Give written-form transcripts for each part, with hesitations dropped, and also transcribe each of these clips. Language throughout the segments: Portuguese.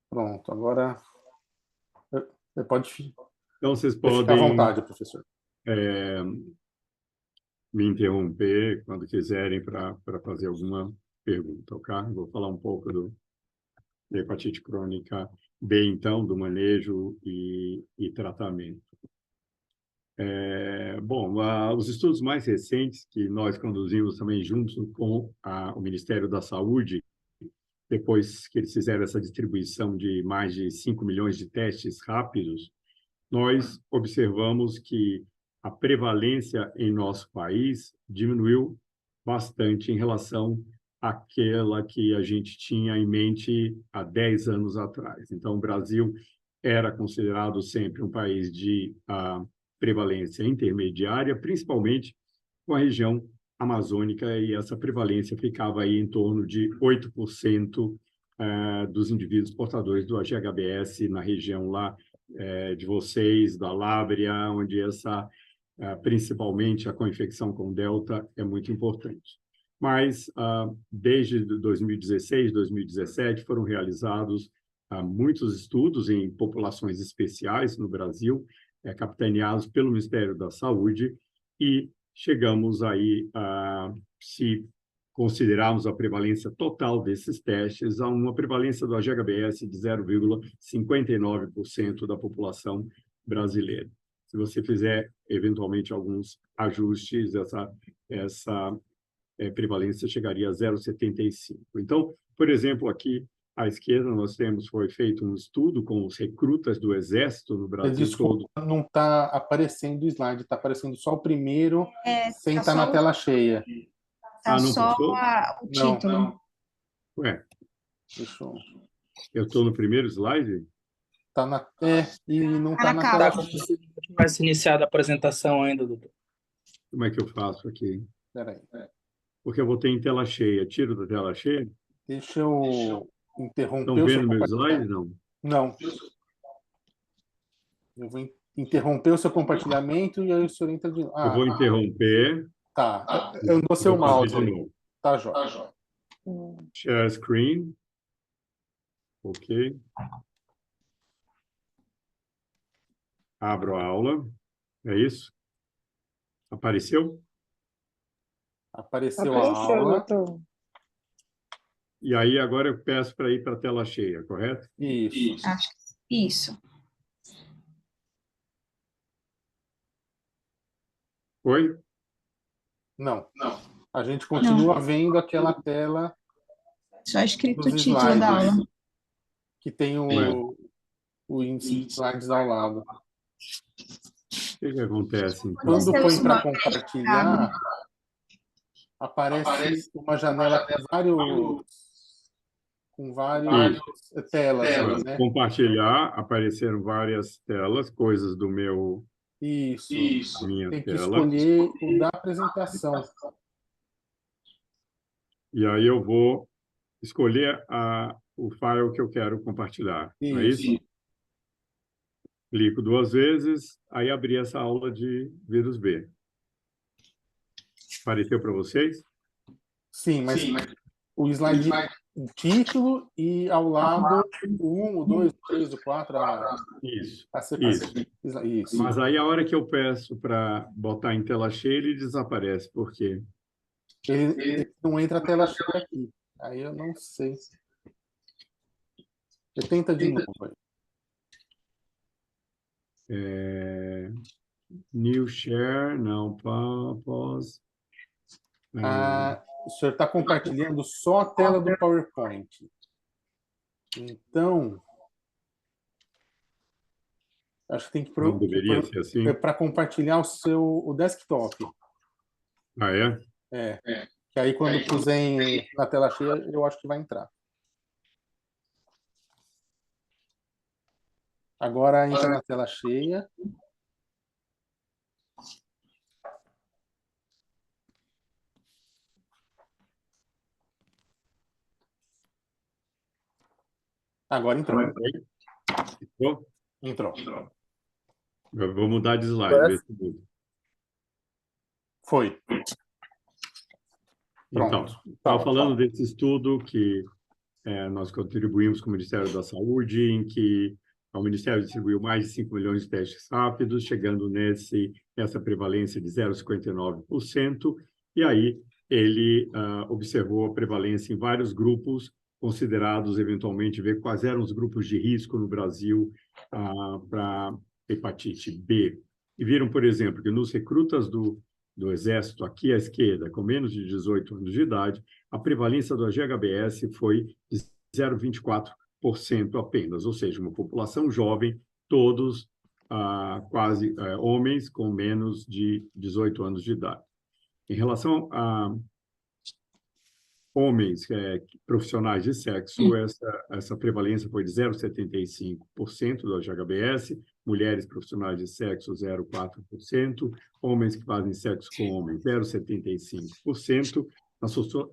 Pronto, agora você pode Então, vocês ficar à podem vontade, professor. me interromper quando quiserem para fazer alguma pergunta, ok? Vou falar um pouco da hepatite crônica B, então, do manejo e tratamento. Bom, os estudos mais recentes que nós conduzimos também junto com o Ministério da Saúde, depois que eles fizeram essa distribuição de mais de 5 milhões de testes rápidos, nós observamos que a prevalência em nosso país diminuiu bastante em relação àquela que a gente tinha em mente há 10 anos atrás. Então, o Brasil era considerado sempre um país de prevalência intermediária, principalmente com a região amazônica, e essa prevalência ficava aí em torno de 8% dos indivíduos portadores do HBS na região lá de vocês, da Lábrea, onde principalmente a co-infecção com Delta é muito importante. Mas, desde 2016, 2017, foram realizados muitos estudos em populações especiais no Brasil, capitaneados pelo Ministério da Saúde, e chegamos aí se considerarmos a prevalência total desses testes, a uma prevalência do HBS de 0,59% da população brasileira. Se você fizer, eventualmente, alguns ajustes, essa prevalência chegaria a 0,75. Então, por exemplo, aqui à esquerda foi feito um estudo com os recrutas do Exército no Brasil todo. Não está aparecendo o slide, está aparecendo só o primeiro, sem estar na tela cheia. Tá não só passou? o título. Não. Ué, Deixa eu... eu estou no primeiro slide? Tá na... e não está na capa. tela cheia. Não vai ser iniciada a apresentação ainda, doutor. Como é que eu faço aqui? Espera aí. Porque eu botei em tela cheia. Tiro da tela cheia? Deixa eu interromper Estão o seu vendo meu slide? compartilhamento. Não. Não. Eu vou interromper o seu compartilhamento e aí o senhor entra de novo. Eu vou interromper. Tá. Eu dou seu mouse. De novo. Tá, jóia. Share screen. Ok. Abro a aula. É isso? Apareceu? Apareceu a aula. Doutor. E aí, agora eu peço para ir para a tela cheia, correto? Isso. Isso. Oi? Não. A gente continua vendo aquela tela Só escrito o dos título slides, da aula. que tem o índice de slides ao lado. O que acontece? Então? Quando põe para compartilhar, aparece uma janela com várias telas. Né? Compartilhar, apareceram várias telas, coisas do meu... Isso. Minha Tem que tela. escolher o da apresentação. E aí eu vou escolher o file que eu quero compartilhar. Não é isso? Clico 2 vezes, aí abri essa aula de vírus B. Apareceu para vocês? Sim, mas o slide, o título e ao lado o 1, o 2, o 3, o 4, Isso. a sequência. Isso. Mas aí a hora que eu peço para botar em tela cheia, ele desaparece. Por quê? Ele não entra a tela cheia aqui. Aí eu não sei. Você tenta de novo. New share, não, pause. O senhor está compartilhando só a tela do PowerPoint. Então, acho que tem que... Não deveria ser assim? Para compartilhar o desktop. Ah, é? Que aí quando puser na tela cheia, eu acho que vai entrar. Agora entra na tela cheia. Agora entrou. Entrou. Eu vou mudar de slide. Foi. Então, estava falando desse estudo que nós contribuímos com o Ministério da Saúde, em que o Ministério distribuiu mais de 5 milhões de testes rápidos, chegando nessa prevalência de 0,59%, e aí ele observou a prevalência em vários grupos, considerados eventualmente, ver quais eram os grupos de risco no Brasil para hepatite B. E viram, por exemplo, que nos recrutas do Exército, aqui à esquerda, com menos de 18 anos de idade, a prevalência do AGHBS foi de 0,24% apenas, ou seja, uma população jovem, todos quase homens com menos de 18 anos de idade. Em relação a homens profissionais de sexo, essa prevalência foi de 0,75% do AGHBS, mulheres profissionais de sexo, 0,4%, homens que fazem sexo com homens, 0,75%,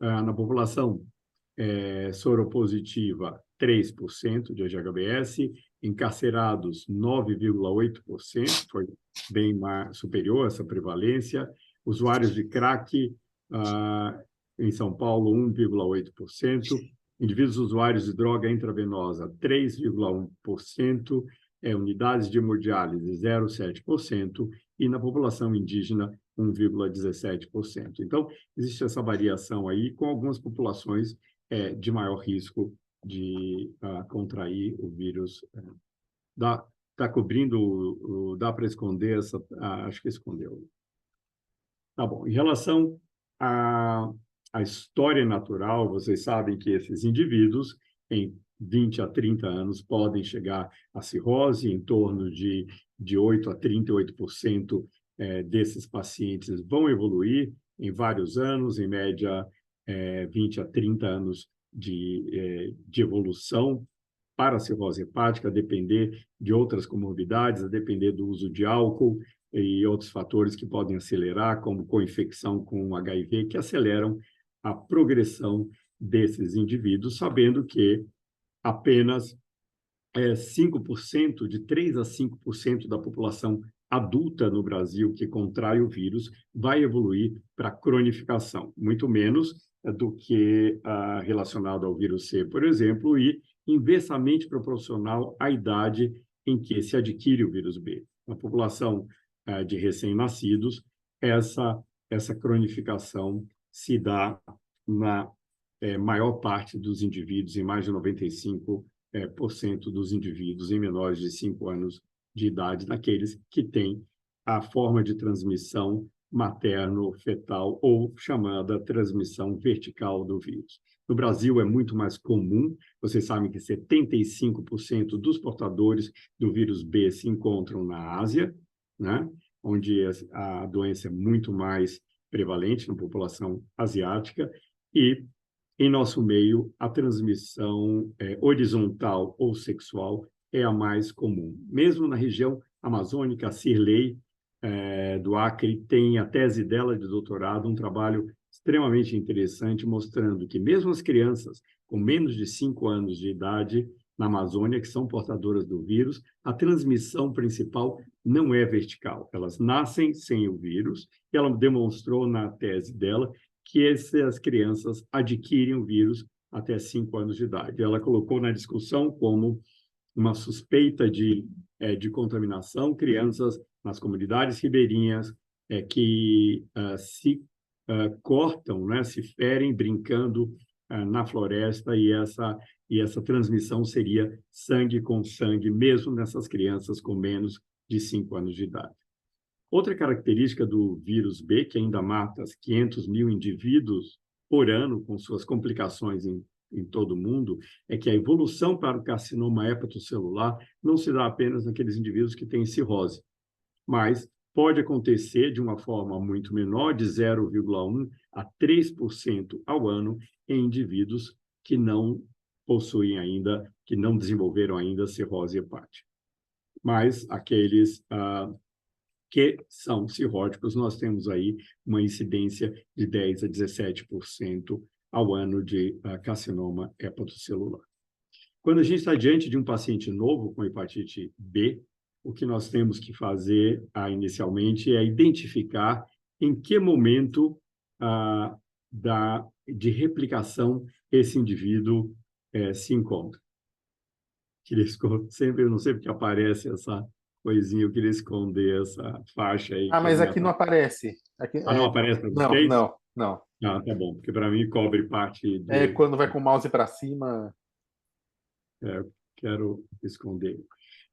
na população soropositiva, 3% de AGHBS, encarcerados, 9,8%, foi bem superior essa prevalência, usuários de crack, em São Paulo, 1,8%, indivíduos usuários de droga intravenosa, 3,1%, unidades de hemodiálise, 0,7%, e na população indígena, 1,17%. Então, existe essa variação aí, com algumas populações de maior risco de contrair o vírus. Está cobrindo, dá para esconder essa... acho que escondeu. Tá bom. Em relação à história natural, vocês sabem que esses indivíduos, em 20 a 30 anos, podem chegar à cirrose, em torno de 8 a 38% desses pacientes vão evoluir em vários anos, em média 20 a 30 anos de evolução para a cirrose hepática, a depender de outras comorbidades, a depender do uso de álcool e outros fatores que podem acelerar, como coinfecção com HIV, que aceleram a progressão desses indivíduos, sabendo que apenas 5%, de 3 a 5% da população adulta no Brasil que contrai o vírus vai evoluir para cronificação, muito menos do que relacionado ao vírus C, por exemplo, e inversamente proporcional à idade em que se adquire o vírus B. Na população de recém-nascidos, essa cronificação se dá na maior parte dos indivíduos, em mais de 95% dos indivíduos em menores de 5 anos de idade, daqueles que têm a forma de transmissão materno-fetal ou chamada transmissão vertical do vírus. No Brasil é muito mais comum, vocês sabem que 75% dos portadores do vírus B se encontram na Ásia, né? Onde a doença é muito mais prevalente na população asiática, e em nosso meio a transmissão horizontal ou sexual é a mais comum. Mesmo na região amazônica, a Cirlei do Acre tem a tese dela de doutorado, um trabalho extremamente interessante, mostrando que mesmo as crianças com menos de 5 anos de idade na Amazônia, que são portadoras do vírus, a transmissão principal não é vertical. Elas nascem sem o vírus, e ela demonstrou na tese dela que essas crianças adquirem o vírus até 5 anos de idade. Ela colocou na discussão como uma suspeita de contaminação, crianças nas comunidades ribeirinhas que se cortam, né, se ferem brincando na floresta, e essa transmissão seria sangue com sangue, mesmo nessas crianças com menos de 5 anos de idade. Outra característica do vírus B, que ainda mata 500 mil indivíduos por ano, com suas complicações em todo o mundo, é que a evolução para o carcinoma hepatocelular não se dá apenas naqueles indivíduos que têm cirrose, mas pode acontecer de uma forma muito menor, de 0,1% a 3% ao ano, em indivíduos que não possuem ainda, que não desenvolveram ainda cirrose hepática. Mas aqueles que são cirróticos, nós temos aí uma incidência de 10% a 17% ao ano de carcinoma hepatocelular. Quando a gente está diante de um paciente novo com hepatite B, o que nós temos que fazer inicialmente é identificar em que momento de replicação esse indivíduo se encontra. Sempre, eu não sei porque aparece essa coisinha, eu queria esconder essa faixa aí. Mas aqui não aparece. Aqui, não aparece para não, vocês? não. Tá bom, porque para mim cobre parte do... Quando vai com o mouse para cima... quero esconder.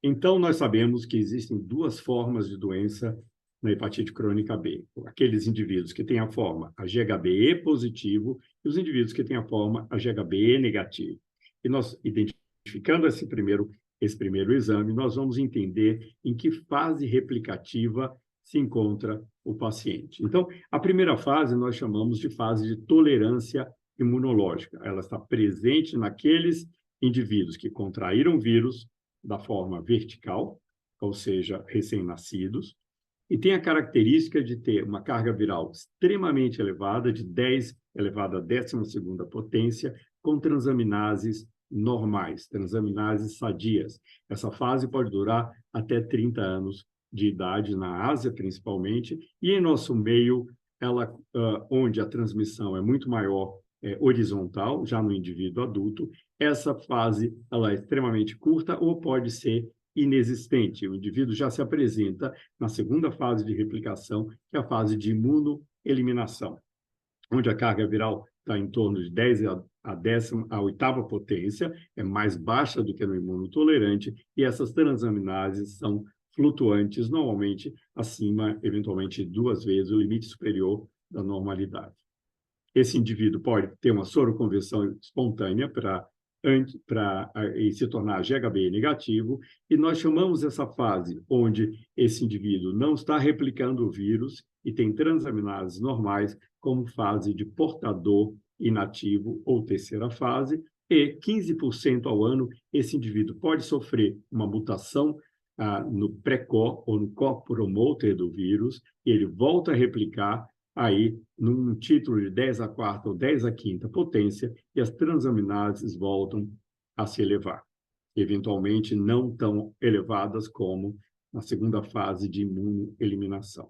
Então, nós sabemos que existem duas formas de doença na hepatite crônica B. Aqueles indivíduos que têm a forma IgHBE positivo e os indivíduos que têm a forma IgHBE negativo. E nós, identificando esse primeiro exame, nós vamos entender em que fase replicativa se encontra o paciente. Então, a primeira fase nós chamamos de fase de tolerância imunológica. Ela está presente naqueles indivíduos que contraíram o vírus da forma vertical, ou seja, recém-nascidos, e tem a característica de ter uma carga viral extremamente elevada, de 10 elevado à 12ª potência, com transaminases normais, transaminases sadias. Essa fase pode durar até 30 anos de idade, na Ásia principalmente, e em nosso meio, onde a transmissão é muito maior, horizontal, já no indivíduo adulto, essa fase ela é extremamente curta ou pode ser inexistente. O indivíduo já se apresenta na segunda fase de replicação, que é a fase de imunoeliminação, onde a carga viral está em torno de 10 a 8ª potência, é mais baixa do que no imunotolerante, e essas transaminases são flutuantes, normalmente acima, eventualmente 2 vezes, o limite superior da normalidade. Esse indivíduo pode ter uma soroconversão espontânea para se tornar IgHBE negativo, e nós chamamos essa fase onde esse indivíduo não está replicando o vírus e tem transaminases normais como fase de portador inativo ou terceira fase, e 15% ao ano esse indivíduo pode sofrer uma mutação no pré-core ou no core promoter do vírus, e ele volta a replicar aí num título de 10 à 4ª ou 10 à 5ª potência, e as transaminases voltam a se elevar. Eventualmente não tão elevadas como na segunda fase de imunoeliminação.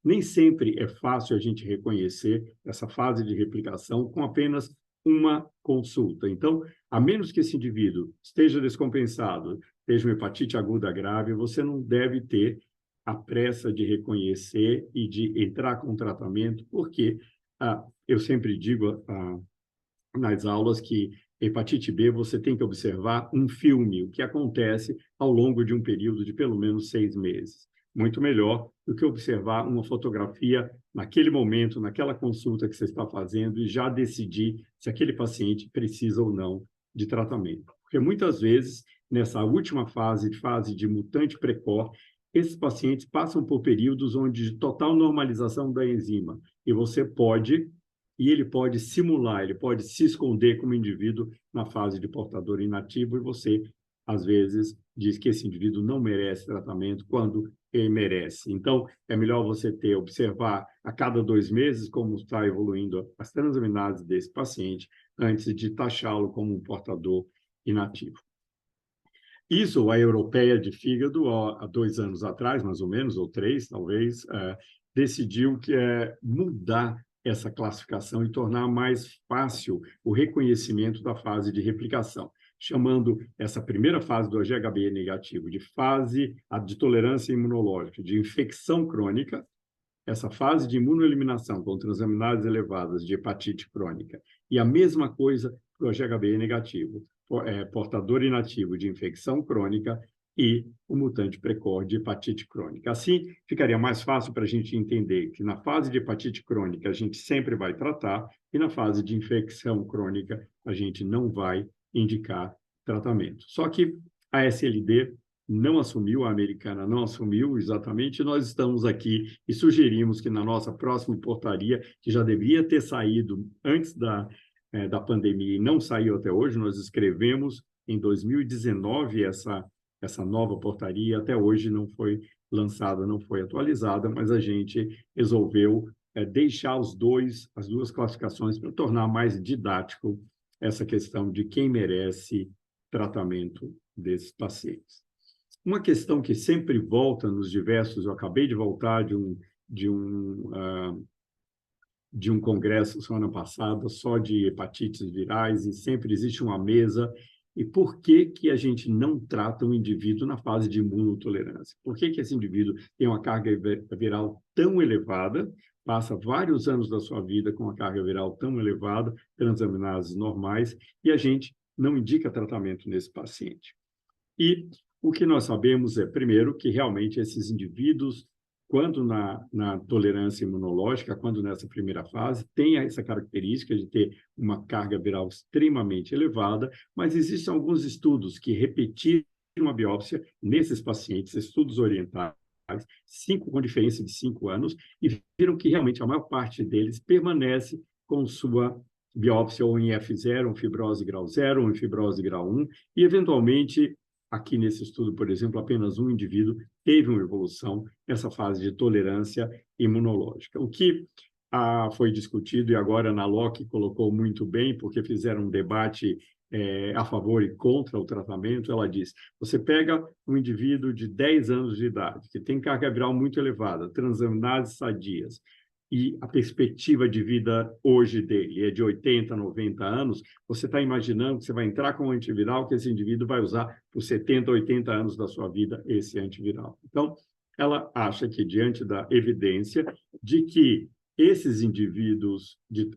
Nem sempre é fácil a gente reconhecer essa fase de replicação com apenas uma consulta. Então, a menos que esse indivíduo esteja descompensado, esteja uma hepatite aguda grave, você não deve ter a pressa de reconhecer e de entrar com tratamento, porque eu sempre digo nas aulas que hepatite B você tem que observar um filme, o que acontece ao longo de um período de pelo menos 6 meses. Muito melhor do que observar uma fotografia naquele momento, naquela consulta que você está fazendo, e já decidir se aquele paciente precisa ou não de tratamento. Porque muitas vezes, nessa última fase de mutante precoce, esses pacientes passam por períodos onde de total normalização da enzima, e ele pode simular, ele pode se esconder como indivíduo na fase de portador inativo, e você, às vezes, diz que esse indivíduo não merece tratamento quando ele merece. Então, é melhor você observar a cada 2 meses como está evoluindo as transaminases desse paciente, antes de taxá-lo como um portador inativo. Isso, a Europeia de Fígado, há 2 anos atrás, mais ou menos, ou 3, talvez, decidiu mudar essa classificação e tornar mais fácil o reconhecimento da fase de replicação, chamando essa primeira fase do IgHBE negativo de fase de tolerância imunológica, de infecção crônica, essa fase de imunoeliminação com transaminases elevadas de hepatite crônica, e a mesma coisa para o IgHBE negativo, portador inativo de infecção crônica e o mutante precoce de hepatite crônica. Assim, ficaria mais fácil para a gente entender que na fase de hepatite crônica a gente sempre vai tratar, e na fase de infecção crônica a gente não vai indicar tratamento. Só que a SLD não assumiu, a americana não assumiu exatamente, nós estamos aqui e sugerimos que na nossa próxima portaria, que já deveria ter saído antes da pandemia e não saiu até hoje, nós escrevemos em 2019 essa nova portaria, até hoje não foi lançada, não foi atualizada, mas a gente resolveu deixar as 2 classificações para tornar mais didático essa questão de quem merece tratamento desses pacientes. Uma questão que sempre volta nos diversos, eu acabei de voltar de um de um congresso semana passada só de hepatites virais e sempre existe uma mesa. E por que que a gente não trata um indivíduo na fase de imunotolerância? Por que que esse indivíduo tem uma carga viral tão elevada, passa vários anos da sua vida com uma carga viral tão elevada, transaminases normais, e a gente não indica tratamento nesse paciente? E o que nós sabemos é, primeiro, que realmente esses indivíduos, quando na tolerância imunológica, quando nessa primeira fase, tem essa característica de ter uma carga viral extremamente elevada, mas existem alguns estudos que repetiram a biópsia nesses pacientes, estudos orientais, com diferença de 5 anos, e viram que realmente a maior parte deles permanece com sua biópsia ou em F0, ou fibrose grau 0, ou em fibrose grau 1, e eventualmente aqui nesse estudo, por exemplo, apenas um indivíduo teve uma evolução nessa fase de tolerância imunológica. O que foi discutido, e agora a Ana Locke colocou muito bem, porque fizeram um debate a favor e contra o tratamento, ela diz, você pega um indivíduo de 10 anos de idade, que tem carga viral muito elevada, transaminases sadias, e a perspectiva de vida hoje dele é de 80, 90 anos, você está imaginando que você vai entrar com um antiviral que esse indivíduo vai usar por 70, 80 anos da sua vida esse antiviral. Então, ela acha que, diante da evidência de que esses indivíduos de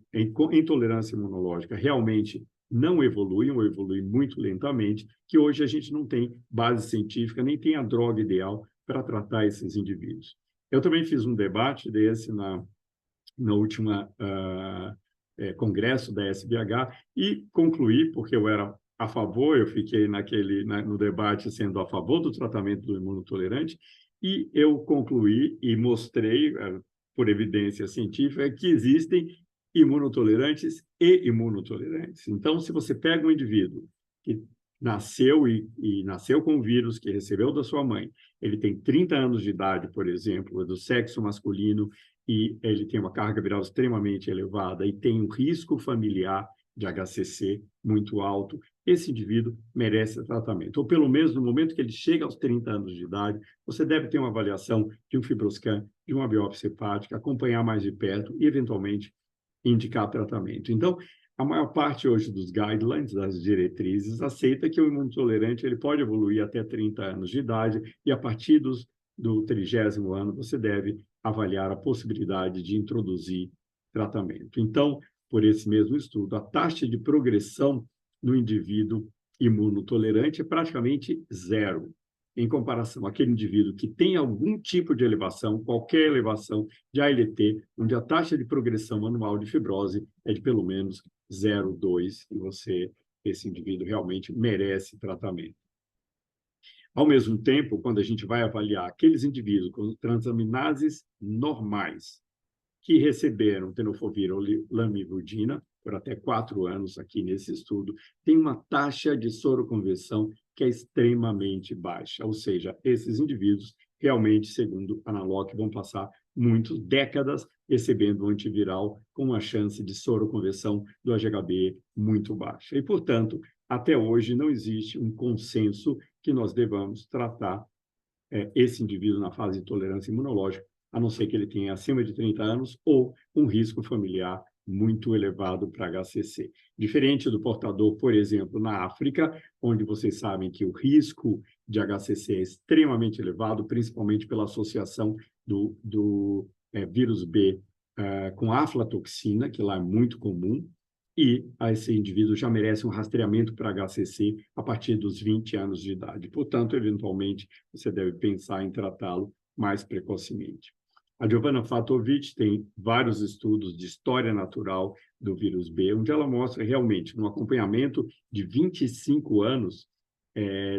intolerância imunológica realmente não evoluem ou evoluem muito lentamente, que hoje a gente não tem base científica, nem tem a droga ideal para tratar esses indivíduos. Eu também fiz um debate desse na última congresso da SBH e concluí, porque eu era a favor, eu fiquei no debate sendo a favor do tratamento do imunotolerante, e eu concluí e mostrei, por evidência científica, que existem imunotolerantes e imunotolerantes. Então, se você pega um indivíduo que nasceu e nasceu com o vírus que recebeu da sua mãe, ele tem 30 anos de idade, por exemplo, é do sexo masculino, e ele tem uma carga viral extremamente elevada e tem um risco familiar de HCC muito alto, esse indivíduo merece tratamento. Ou pelo menos no momento que ele chega aos 30 anos de idade, você deve ter uma avaliação de um fibroscan, de uma biópsia hepática, acompanhar mais de perto e, eventualmente, indicar tratamento. Então, a maior parte hoje dos guidelines, das diretrizes, aceita que o imunotolerante ele pode evoluir até 30 anos de idade e, a partir do 30º ano, você deve avaliar a possibilidade de introduzir tratamento. Então, por esse mesmo estudo, a taxa de progressão no indivíduo imunotolerante é praticamente zero, em comparação àquele indivíduo que tem algum tipo de elevação, qualquer elevação de ALT, onde a taxa de progressão anual de fibrose é de pelo menos 0,2, e esse indivíduo realmente merece tratamento. Ao mesmo tempo, quando a gente vai avaliar aqueles indivíduos com transaminases normais que receberam tenofovir ou lamivudina por até 4 anos aqui nesse estudo, tem uma taxa de soroconversão que é extremamente baixa, ou seja, esses indivíduos realmente, segundo a Ana Locke, vão passar muitas décadas recebendo um antiviral com uma chance de soroconversão do HB muito baixa. E, portanto, até hoje não existe um consenso que nós devamos tratar esse indivíduo na fase de tolerância imunológica, a não ser que ele tenha acima de 30 anos ou um risco familiar muito elevado para HCC. Diferente do portador, por exemplo, na África, onde vocês sabem que o risco de HCC é extremamente elevado, principalmente pela associação do vírus B com aflatoxina, que lá é muito comum, e esse indivíduo já merece um rastreamento para HCC a partir dos 20 anos de idade. Portanto, eventualmente, você deve pensar em tratá-lo mais precocemente. A Giovanna Fatovic tem vários estudos de história natural do vírus B, onde ela mostra realmente, no acompanhamento de 25 anos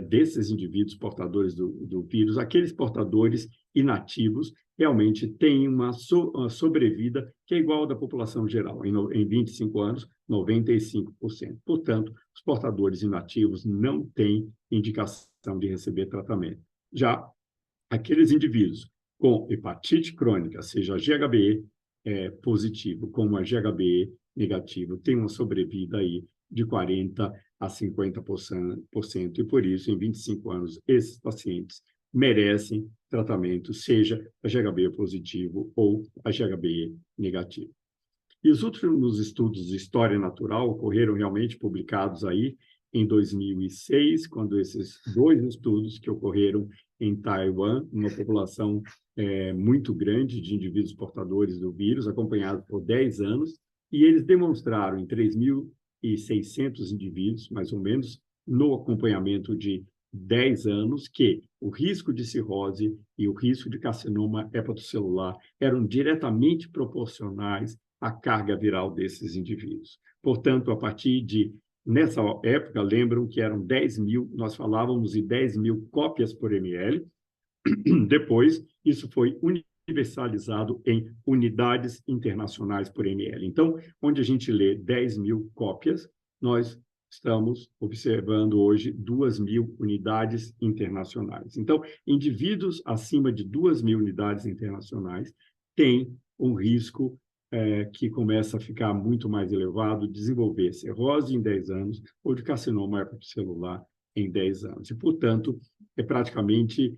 desses indivíduos portadores do vírus, aqueles portadores inativos realmente têm uma sobrevida que é igual à da população geral. Em 25 anos, 95%. Portanto, os portadores inativos não têm indicação de receber tratamento. Já aqueles indivíduos com hepatite crônica, seja GHBE positivo como a GHBE negativo, têm uma sobrevida aí de 40% a 50%, e por isso, em 25 anos, esses pacientes merecem tratamento, seja a GHBE positivo ou a GHBE negativo. E os últimos estudos de história natural ocorreram realmente publicados aí em 2006, quando esses 2 estudos que ocorreram em Taiwan, uma população muito grande de indivíduos portadores do vírus, acompanhados por 10 anos, e eles demonstraram em 3.600 indivíduos, mais ou menos, no acompanhamento de 10 anos, que o risco de cirrose e o risco de carcinoma hepatocelular eram diretamente proporcionais à carga viral desses indivíduos. Portanto, a partir de, nessa época, lembram que eram 10.000, nós falávamos de 10.000 cópias por ml. Depois, isso foi universalizado em unidades internacionais por ml. Então, onde a gente lê 10.000 cópias, nós estamos observando hoje 2.000 unidades internacionais. Então, indivíduos acima de 2.000 unidades internacionais têm um risco que começa a ficar muito mais elevado, de desenvolver cirrose em 10 anos ou de carcinoma hepatocelular em 10 anos. E, portanto, é praticamente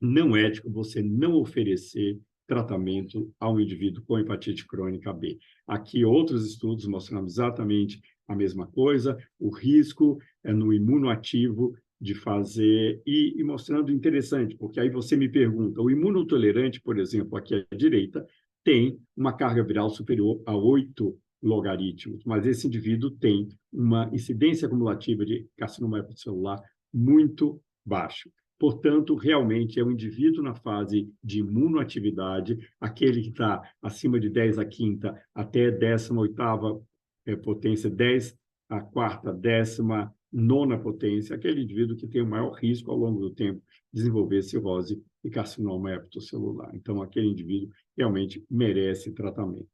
não ético você não oferecer tratamento a um indivíduo com hepatite crônica B. Aqui, outros estudos mostrando exatamente a mesma coisa, o risco no imunoativo de fazer, e mostrando interessante, porque aí você me pergunta, o imunotolerante, por exemplo, aqui à direita, tem uma carga viral superior a 8 logaritmos, mas esse indivíduo tem uma incidência acumulativa de carcinoma hepatocelular muito baixa. Portanto, realmente é um indivíduo na fase de imunoatividade, aquele que está acima de 10 à quinta até 18ª potência, 10 à quarta, 19ª potência, aquele indivíduo que tem o maior risco ao longo do tempo de desenvolver cirrose e carcinoma hepatocelular. Então, aquele indivíduo realmente merece tratamento.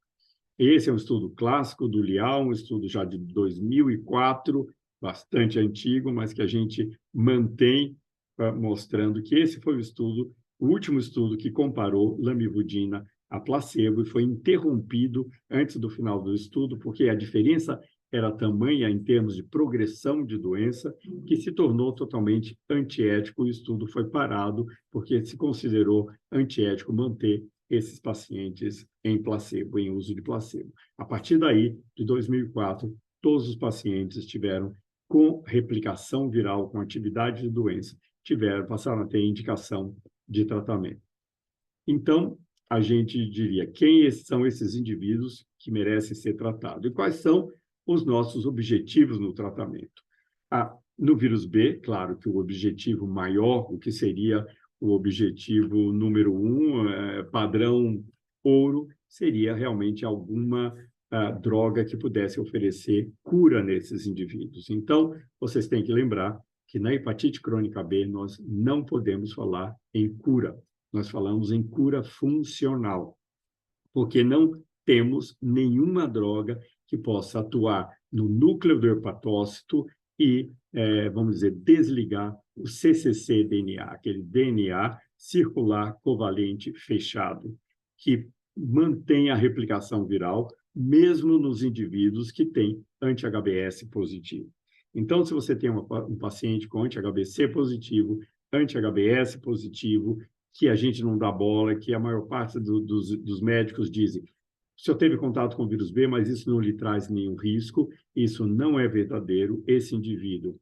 Esse é um estudo clássico do Liao, um estudo já de 2004, bastante antigo, mas que a gente mantém mostrando que esse foi o último estudo que comparou lamivudina a placebo e foi interrompido antes do final do estudo, porque a diferença era tamanha em termos de progressão de doença, que se tornou totalmente antiético. O estudo foi parado porque se considerou antiético manter esses pacientes em placebo, em uso de placebo. A partir daí, de 2004, todos os pacientes tiveram com replicação viral, com atividade de doença, passaram a ter indicação de tratamento. Então, a gente diria, quem são esses indivíduos que merecem ser tratados? E quais são os nossos objetivos no tratamento? No vírus B, claro que o objetivo maior, o que seria o objetivo número 1, padrão ouro, seria realmente alguma droga que pudesse oferecer cura nesses indivíduos. Então, vocês têm que lembrar que na hepatite crônica B nós não podemos falar em cura, nós falamos em cura funcional, porque não temos nenhuma droga que possa atuar no núcleo do hepatócito e, vamos dizer, desligar o cccDNA, aquele DNA circular covalente fechado, que mantém a replicação viral, mesmo nos indivíduos que têm anti-HBs positivo. Então, se você tem um paciente com anti-HBC positivo, anti-HBs positivo, que a gente não dá bola, que a maior parte dos médicos dizem, o senhor teve contato com o vírus B, mas isso não lhe traz nenhum risco, isso não é verdadeiro. Esse indivíduo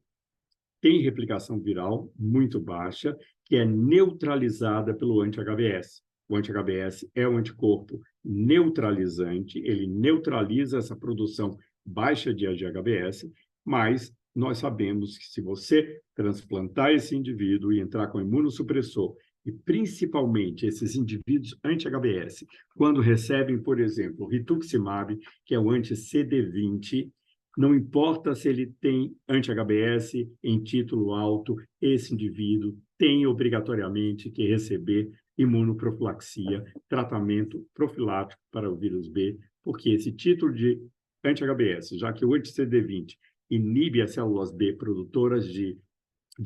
tem replicação viral muito baixa, que é neutralizada pelo anti-HBs. O anti-HBs é um anticorpo neutralizante, ele neutraliza essa produção baixa de HBs, mas nós sabemos que se você transplantar esse indivíduo e entrar com imunossupressor, e principalmente esses indivíduos anti-HBs, quando recebem, por exemplo, rituximab, que é o anti-CD20, não importa se ele tem anti-HBs em título alto, esse indivíduo tem obrigatoriamente que receber imunoprofilaxia, tratamento profilático para o vírus B, porque esse título de anti-HBs, já que o anti-CD20 inibe as células B produtoras de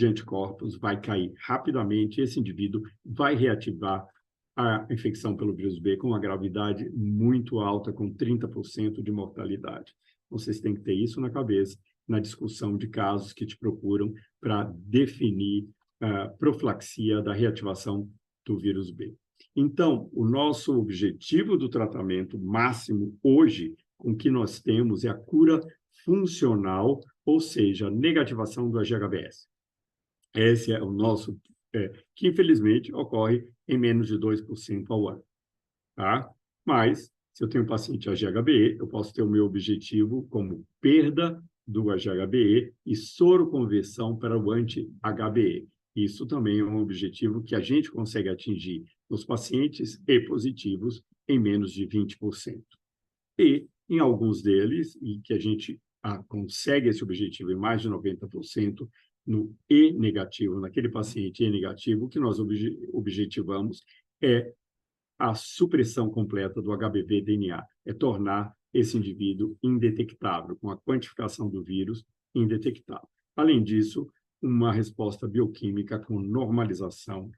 anticorpos, vai cair rapidamente, esse indivíduo vai reativar a infecção pelo vírus B com uma gravidade muito alta, com 30% de mortalidade. Vocês têm que ter isso na cabeça na discussão de casos que te procuram para definir a profilaxia da reativação do vírus B. Então, o nosso objetivo do tratamento máximo hoje, com o que nós temos, é a cura funcional, ou seja, a negativação do HGHBS. Esse é o nosso, que infelizmente ocorre em menos de 2% ao ano. Tá? Mas, se eu tenho um paciente HGHBE, eu posso ter o meu objetivo como perda do HGHBE e soroconversão para o anti-HBE. Isso também é um objetivo que a gente consegue atingir nos pacientes E positivos em menos de 20%. E, em alguns deles, e que a gente consegue esse objetivo em mais de 90%, no E negativo, naquele paciente E negativo, o que nós objetivamos é a supressão completa do HBV-DNA, é tornar esse indivíduo indetectável, com a quantificação do vírus indetectável. Além disso, uma resposta bioquímica com normalização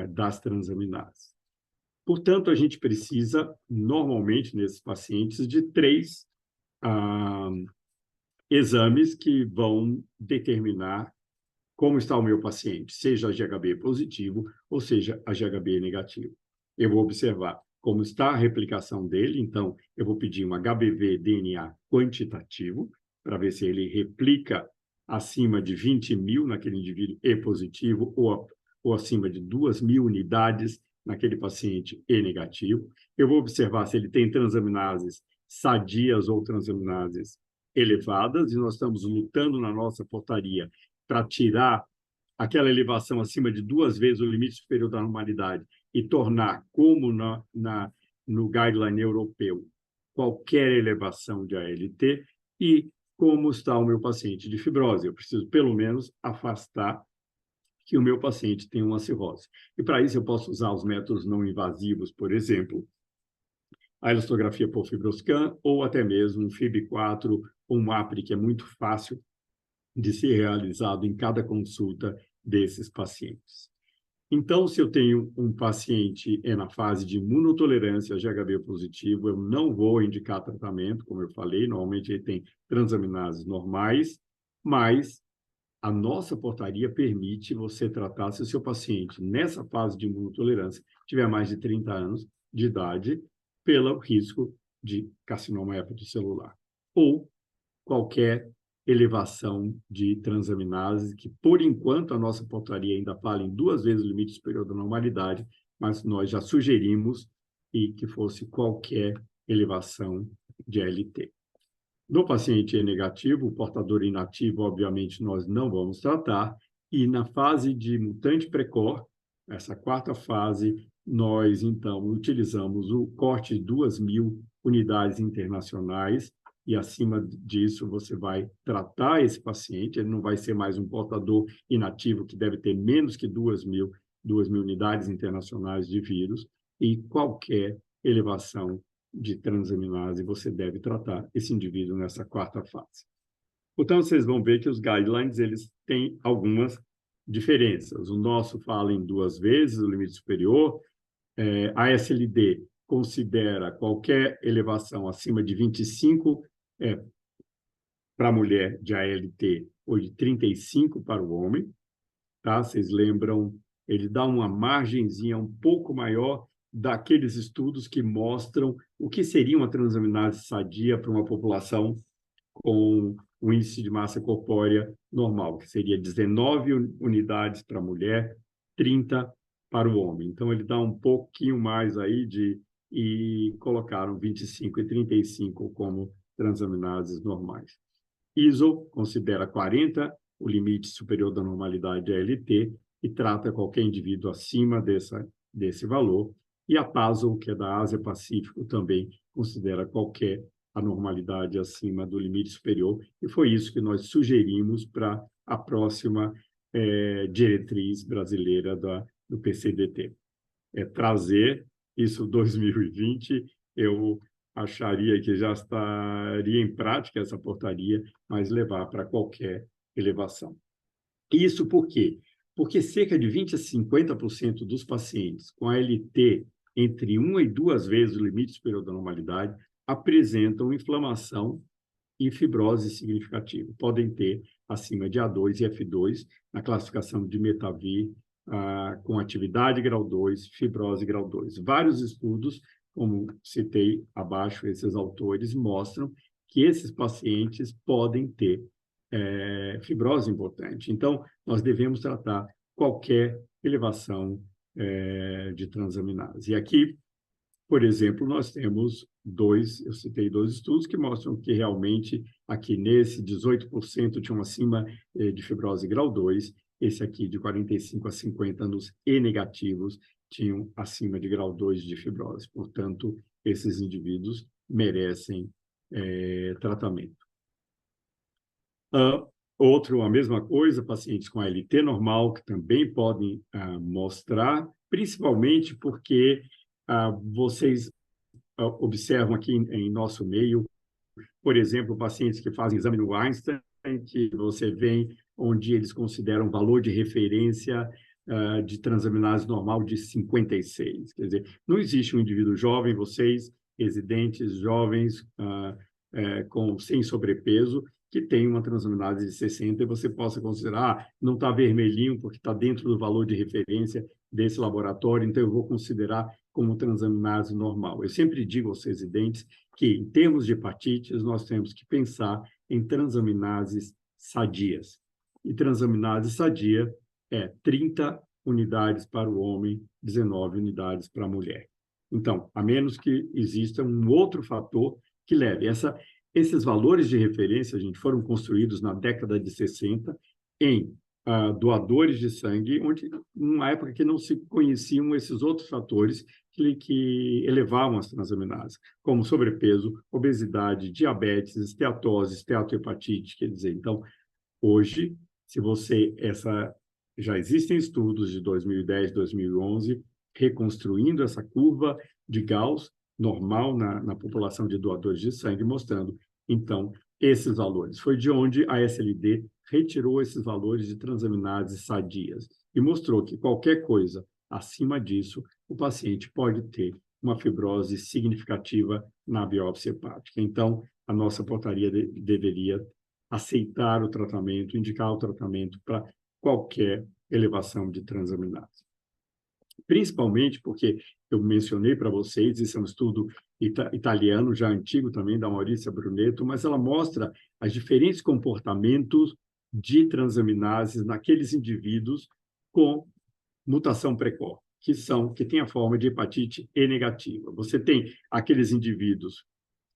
das transaminases. Portanto, a gente precisa, normalmente, nesses pacientes, de 3 exames que vão determinar como está o meu paciente, seja HGHB positivo ou seja HGHB negativo. Eu vou observar como está a replicação dele, então eu vou pedir um HBV-DNA quantitativo para ver se ele replica acima de 20.000 naquele indivíduo E positivo ou acima de 2.000 unidades naquele paciente E negativo. Eu vou observar se ele tem transaminases sadias ou transaminases elevadas, e nós estamos lutando na nossa portaria para tirar aquela elevação acima de 2 vezes o limite superior da normalidade e tornar, como no guideline europeu, qualquer elevação de ALT, e como está o meu paciente de fibrose. Eu preciso, pelo menos, afastar que o meu paciente tenha uma cirrose. E, para isso, eu posso usar os métodos não invasivos, por exemplo, a elastografia por fibroscan, ou até mesmo um FIB4 ou um APRI, que é muito fácil de ser realizado em cada consulta desses pacientes. Então, se eu tenho um paciente na fase de imunotolerância a GHB positivo, eu não vou indicar tratamento, como eu falei, normalmente ele tem transaminases normais, mas a nossa portaria permite você tratar se o seu paciente, nessa fase de imunotolerância, tiver mais de 30 anos de idade, pelo risco de carcinoma hepatocelular, ou qualquer elevação de transaminases, que, por enquanto, a nossa portaria ainda fala em 2 vezes o limite superior da normalidade, mas nós já sugerimos que fosse qualquer elevação de ALT. No paciente negativo, o portador inativo, obviamente, nós não vamos tratar, e na fase de mutante precoce, essa 4ª fase, nós, então, utilizamos o corte de 2.000 unidades internacionais, e acima disso você vai tratar esse paciente, ele não vai ser mais um portador inativo que deve ter menos que 2.000 unidades internacionais de vírus, e qualquer elevação de transaminase você deve tratar esse indivíduo nessa 4ª fase. Então, vocês vão ver que os guidelines eles têm algumas diferenças. O nosso fala em 2 vezes o limite superior, a SLD considera qualquer elevação acima de 25 para a mulher de ALT ou de 35 para o homem. Tá? Vocês lembram? Ele dá uma margenzinha um pouco maior daqueles estudos que mostram o que seria uma transaminase sadia para uma população com um índice de massa corpórea normal, que seria 19 unidades para a mulher, 30 para o homem. Então, ele dá um pouquinho mais aí e colocaram 25 e 35 como transaminases normais. ISO considera 40 o limite superior da normalidade ALT e trata qualquer indivíduo acima desse valor. E a PASO, que é da Ásia-Pacífico, também considera qualquer anormalidade acima do limite superior. E foi isso que nós sugerimos para a próxima diretriz brasileira do PCDT. Trazer isso 2020, eu acharia que já estaria em prática essa portaria, mas levar para qualquer elevação. Isso por quê? Porque cerca de 20 a 50% dos pacientes com ALT entre 1 e 2 vezes o limite superior da normalidade apresentam inflamação e fibrose significativa. Podem ter acima de A2 e F2 na classificação de Metavir com atividade grau 2, fibrose grau 2. Vários estudos, como citei abaixo, esses autores mostram que esses pacientes podem ter fibrose importante. Então, nós devemos tratar qualquer elevação de transaminase. E aqui, por exemplo, nós temos eu citei 2 estudos que mostram que realmente aqui nesse 18% tinham acima de fibrose grau 2, esse aqui de 45 a 50 anos E negativos tinham acima de grau 2 de fibrose. Portanto, esses indivíduos merecem tratamento. A mesma coisa, pacientes com ALT normal, que também podem mostrar, principalmente porque vocês observam aqui em nosso meio, por exemplo, pacientes que fazem exame no Einstein, que você vê onde eles consideram valor de referência de transaminase normal de 56. Quer dizer, não existe um indivíduo jovem, vocês, residentes jovens, sem sobrepeso, que tem uma transaminase de 60 e você possa considerar, não está vermelhinho porque está dentro do valor de referência desse laboratório, então eu vou considerar como transaminase normal. Eu sempre digo aos residentes que, em termos de hepatites, nós temos que pensar em transaminases sadias. E transaminase sadia é 30 unidades para o homem, 19 unidades para a mulher. Então, a menos que exista um outro fator que leve. Esses valores de referência, gente, foram construídos na década de 60 em doadores de sangue, onde, numa época que não se conheciam esses outros fatores que elevavam as transaminases, como sobrepeso, obesidade, diabetes, esteatose, esteatohepatite, quer dizer, então, hoje, já existem estudos de 2010, 2011, reconstruindo essa curva de Gauss normal na população de doadores de sangue, mostrando, então, esses valores. Foi de onde a SLD retirou esses valores de transaminases sadias e mostrou que qualquer coisa acima disso, o paciente pode ter uma fibrose significativa na biópsia hepática. Então, a nossa portaria deveria aceitar o tratamento, indicar o tratamento para qualquer elevação de transaminase. Principalmente porque eu mencionei para vocês, esse é um estudo italiano, já antigo também, da Maurícia Brunetto, mas ela mostra os diferentes comportamentos de transaminases naqueles indivíduos com mutação precoce, que têm a forma de hepatite E negativa. Você tem aqueles indivíduos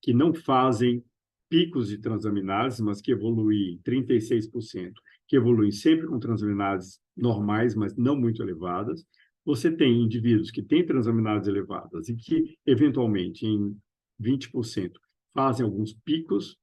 que não fazem picos de transaminases, mas que evoluem 36%, que evoluem sempre com transaminases normais, mas não muito elevadas. Você tem indivíduos que têm transaminases elevadas e que, eventualmente, em 20%, fazem alguns picos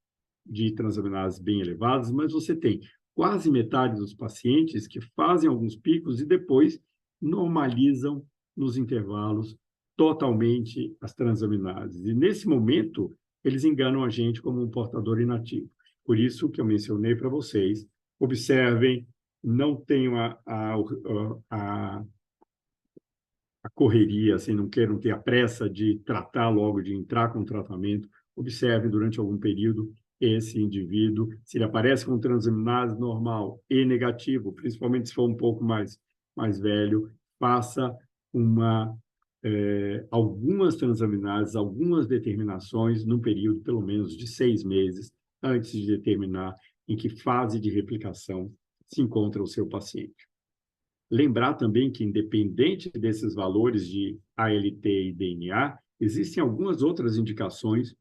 de transaminases bem elevados, mas você tem quase metade dos pacientes que fazem alguns picos e depois normalizam nos intervalos totalmente as transaminases. E, nesse momento, eles enganam a gente como um portador inativo. Por isso que eu mencionei para vocês, observem, não tenham a correria, assim, não queiram ter a pressa de tratar logo, de entrar com o tratamento, observem durante algum período esse indivíduo, se ele aparece com transaminase normal e negativo, principalmente se for um pouco mais velho, faça algumas transaminases, algumas determinações num período pelo menos de 6 meses antes de determinar em que fase de replicação se encontra o seu paciente. Lembrar também que, independente desses valores de ALT e DNA, existem algumas outras indicações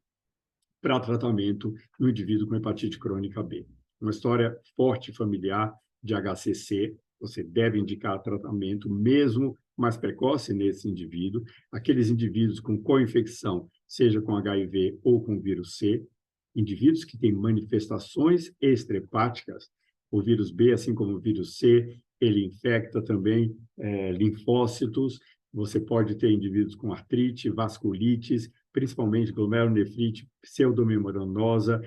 para tratamento no indivíduo com hepatite crônica B. Uma história forte familiar de HCC, você deve indicar tratamento mesmo mais precoce nesse indivíduo. Aqueles indivíduos com co-infecção, seja com HIV ou com vírus C, indivíduos que têm manifestações extrahepáticas, o vírus B, assim como o vírus C, ele infecta também linfócitos. Você pode ter indivíduos com artrite, vasculites, principalmente glomerulonefrite pseudomembranosa,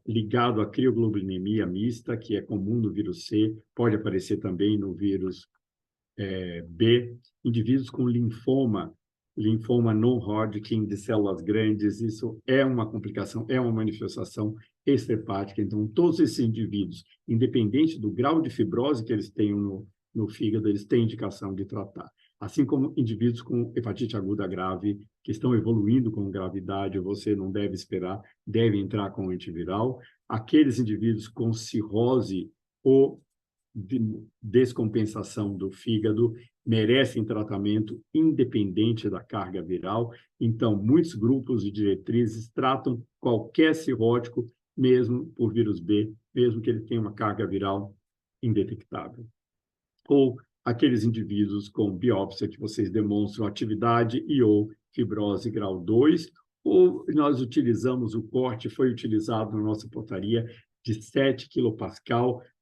ligado à crioglobulinemia mista, que é comum no vírus C, pode aparecer também no vírus B. Indivíduos com linfoma non-Hodgkin de células grandes, isso é uma complicação, é uma manifestação extrahepática. Então, todos esses indivíduos, independente do grau de fibrose que eles tenham no fígado, eles têm indicação de tratar. Assim como indivíduos com hepatite aguda grave, que estão evoluindo com gravidade, você não deve esperar, deve entrar com antiviral. Aqueles indivíduos com cirrose ou descompensação do fígado merecem tratamento independente da carga viral. Então, muitos grupos e diretrizes tratam qualquer cirrótico, mesmo por vírus B, mesmo que ele tenha uma carga viral indetectável. Ou aqueles indivíduos com biópsia que vocês demonstram atividade e ou fibrose grau 2, ou nós utilizamos o corte, foi utilizado na nossa portaria, de 7 kPa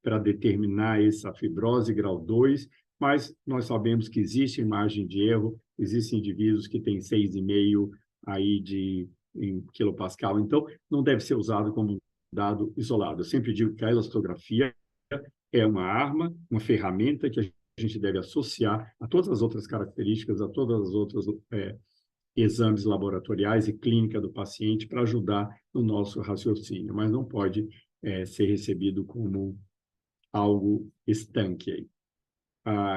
para determinar essa fibrose grau 2, mas nós sabemos que existe margem de erro, existem indivíduos que têm 6,5 aí em quilopascal, então não deve ser usado como dado isolado. Eu sempre digo que a elastografia é uma arma, uma ferramenta que a gente deve associar a todas as outras características, a todas as outras exames laboratoriais e clínica do paciente para ajudar no nosso raciocínio, mas não pode ser recebido como algo estanque aí.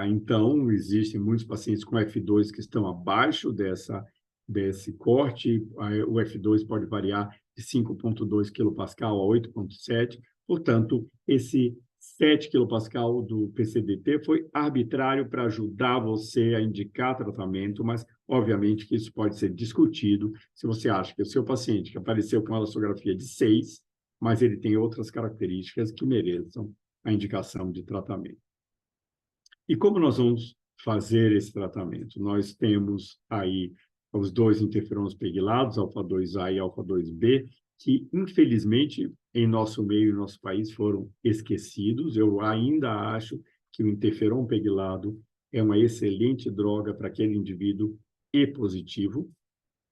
Então, existem muitos pacientes com F2 que estão abaixo desse corte. O F2 pode variar de 5,2 kPa a 8,7. Portanto, esse 7 kPa do PCDT foi arbitrário para ajudar você a indicar tratamento, mas, obviamente, que isso pode ser discutido se você acha que o seu paciente que apareceu com elastografia de 6, mas ele tem outras características que mereçam a indicação de tratamento. E como nós vamos fazer esse tratamento? Nós temos aí os dois interferons pegylados, alfa-2A e alfa-2B, que, infelizmente, em nosso meio e nosso país foram esquecidos. Eu ainda acho que o interferon pegylado é uma excelente droga para aquele indivíduo E positivo,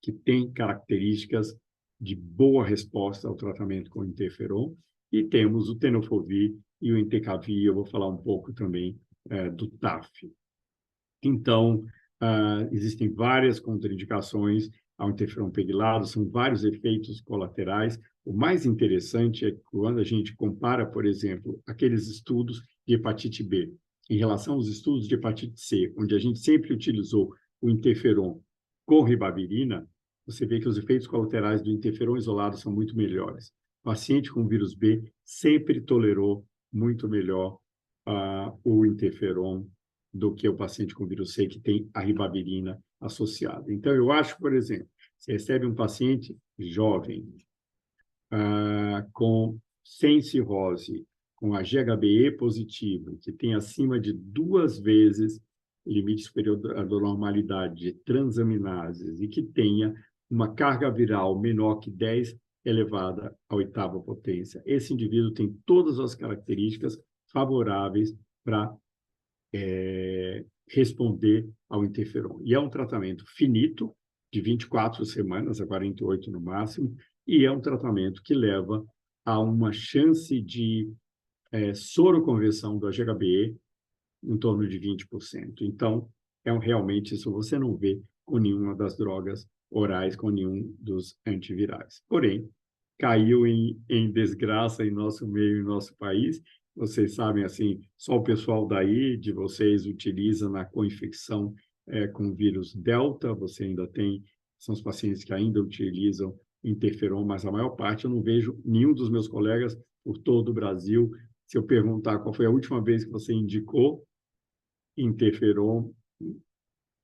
que tem características de boa resposta ao tratamento com interferon, e temos o tenofovir e o entecavir. Eu vou falar um pouco também do TAF. Então, existem várias contraindicações ao interferon pegylado, são vários efeitos colaterais. O mais interessante é quando a gente compara, por exemplo, aqueles estudos de hepatite B em relação aos estudos de hepatite C, onde a gente sempre utilizou o interferon com ribavirina, você vê que os efeitos colaterais do interferon isolado são muito melhores. O paciente com vírus B sempre tolerou muito melhor o interferon do que o paciente com vírus C, que tem a ribavirina associada. Então, eu acho, por exemplo, você recebe um paciente jovem, sem cirrose, com a GHBE positivo, que tem acima de 2 vezes o limite superior da normalidade de transaminases e que tenha uma carga viral menor que 10 elevada à 8ª potência. Esse indivíduo tem todas as características favoráveis para responder ao interferon. E é um tratamento finito, de 24 semanas a 48 no máximo, e é um tratamento que leva a uma chance de soroconversão do HBE em torno de 20%. Então, realmente isso você não vê com nenhuma das drogas orais, com nenhum dos antivirais. Porém, caiu em desgraça em nosso meio, em nosso país. Vocês sabem, assim, só o pessoal daí de vocês utiliza na co-infecção com o vírus Delta. Você ainda tem, são os pacientes que ainda utilizam interferon, mas a maior parte eu não vejo nenhum dos meus colegas por todo o Brasil. Se eu perguntar qual foi a última vez que você indicou interferon,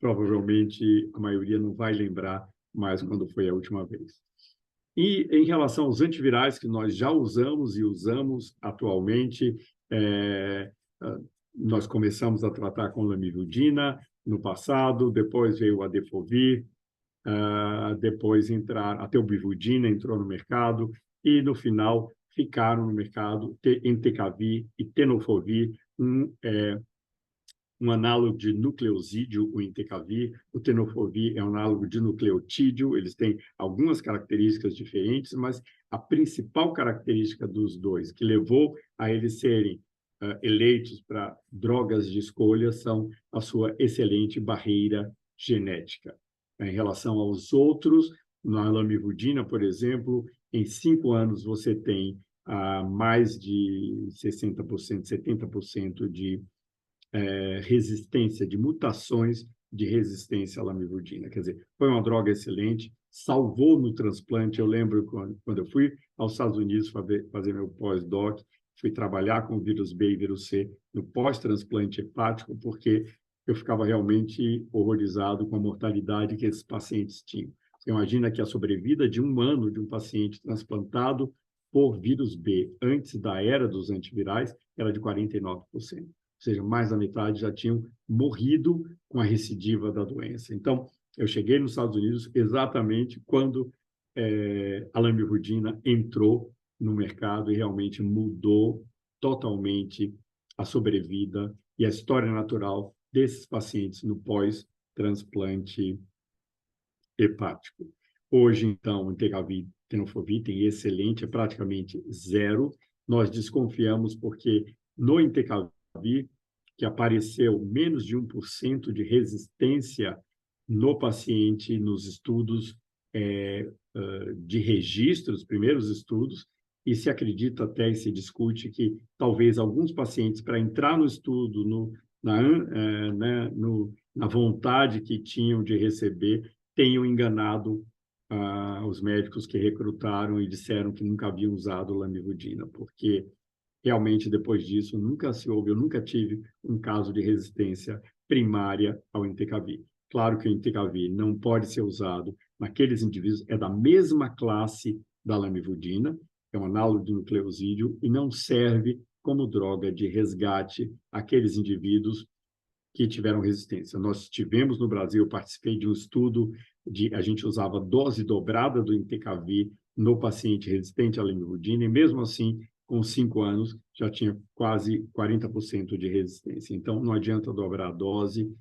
provavelmente a maioria não vai lembrar mais quando foi a última vez. E em relação aos antivirais que nós já usamos e usamos atualmente, nós começamos a tratar com lamivudina no passado, depois veio o Adefovir, depois até o Bivudina entrou no mercado, e no final ficaram no mercado Entecavir e Tenofovir, um análogo de nucleosídeo, o Entecavir. O Tenofovir é um análogo de nucleotídeo. Eles têm algumas características diferentes, mas a principal característica dos dois, que levou a eles serem eleitos para drogas de escolha, são a sua excelente barreira genética. Em relação aos outros, na lamivudina, por exemplo, em 5 anos você tem mais de 60%, 70% de resistência, de mutações de resistência à lamivudina. Quer dizer, foi uma droga excelente, salvou no transplante. Eu lembro quando eu fui aos Estados Unidos fazer meu pós-doc, fui trabalhar com vírus B e vírus C no pós-transplante hepático, porque eu ficava realmente horrorizado com a mortalidade que esses pacientes tinham. Você imagina que a sobrevida de um ano de um paciente transplantado por vírus B antes da era dos antivirais era de 49%. Ou seja, mais da metade já tinham morrido com a recidiva da doença. Então, eu cheguei nos Estados Unidos exatamente quando a lamivudina entrou no mercado e realmente mudou totalmente a sobrevida e a história natural desses pacientes no pós-transplante hepático. Hoje, então, o Entecavir, tenofovir tem excelente, é praticamente zero. Nós desconfiamos porque no Entecavir, que apareceu menos de 1% de resistência no paciente, nos estudos de registro, os primeiros estudos, e se acredita até e se discute que talvez alguns pacientes, para entrar no estudo, na vontade que tinham de receber, tenham enganado os médicos que recrutaram e disseram que nunca haviam usado lamivudina, porque realmente depois disso eu nunca tive um caso de resistência primária ao Entecavir. Claro que o Entecavir não pode ser usado naqueles indivíduos, é da mesma classe da lamivudina, é um análogo do nucleosídeo e não serve como droga de resgate àqueles indivíduos que tiveram resistência. Nós tivemos no Brasil, eu participei de um estudo a gente usava dose dobrada do Entecavir no paciente resistente à lamivudina e mesmo assim, com 5 anos, já tinha quase 40% de resistência. Então, não adianta dobrar a dose.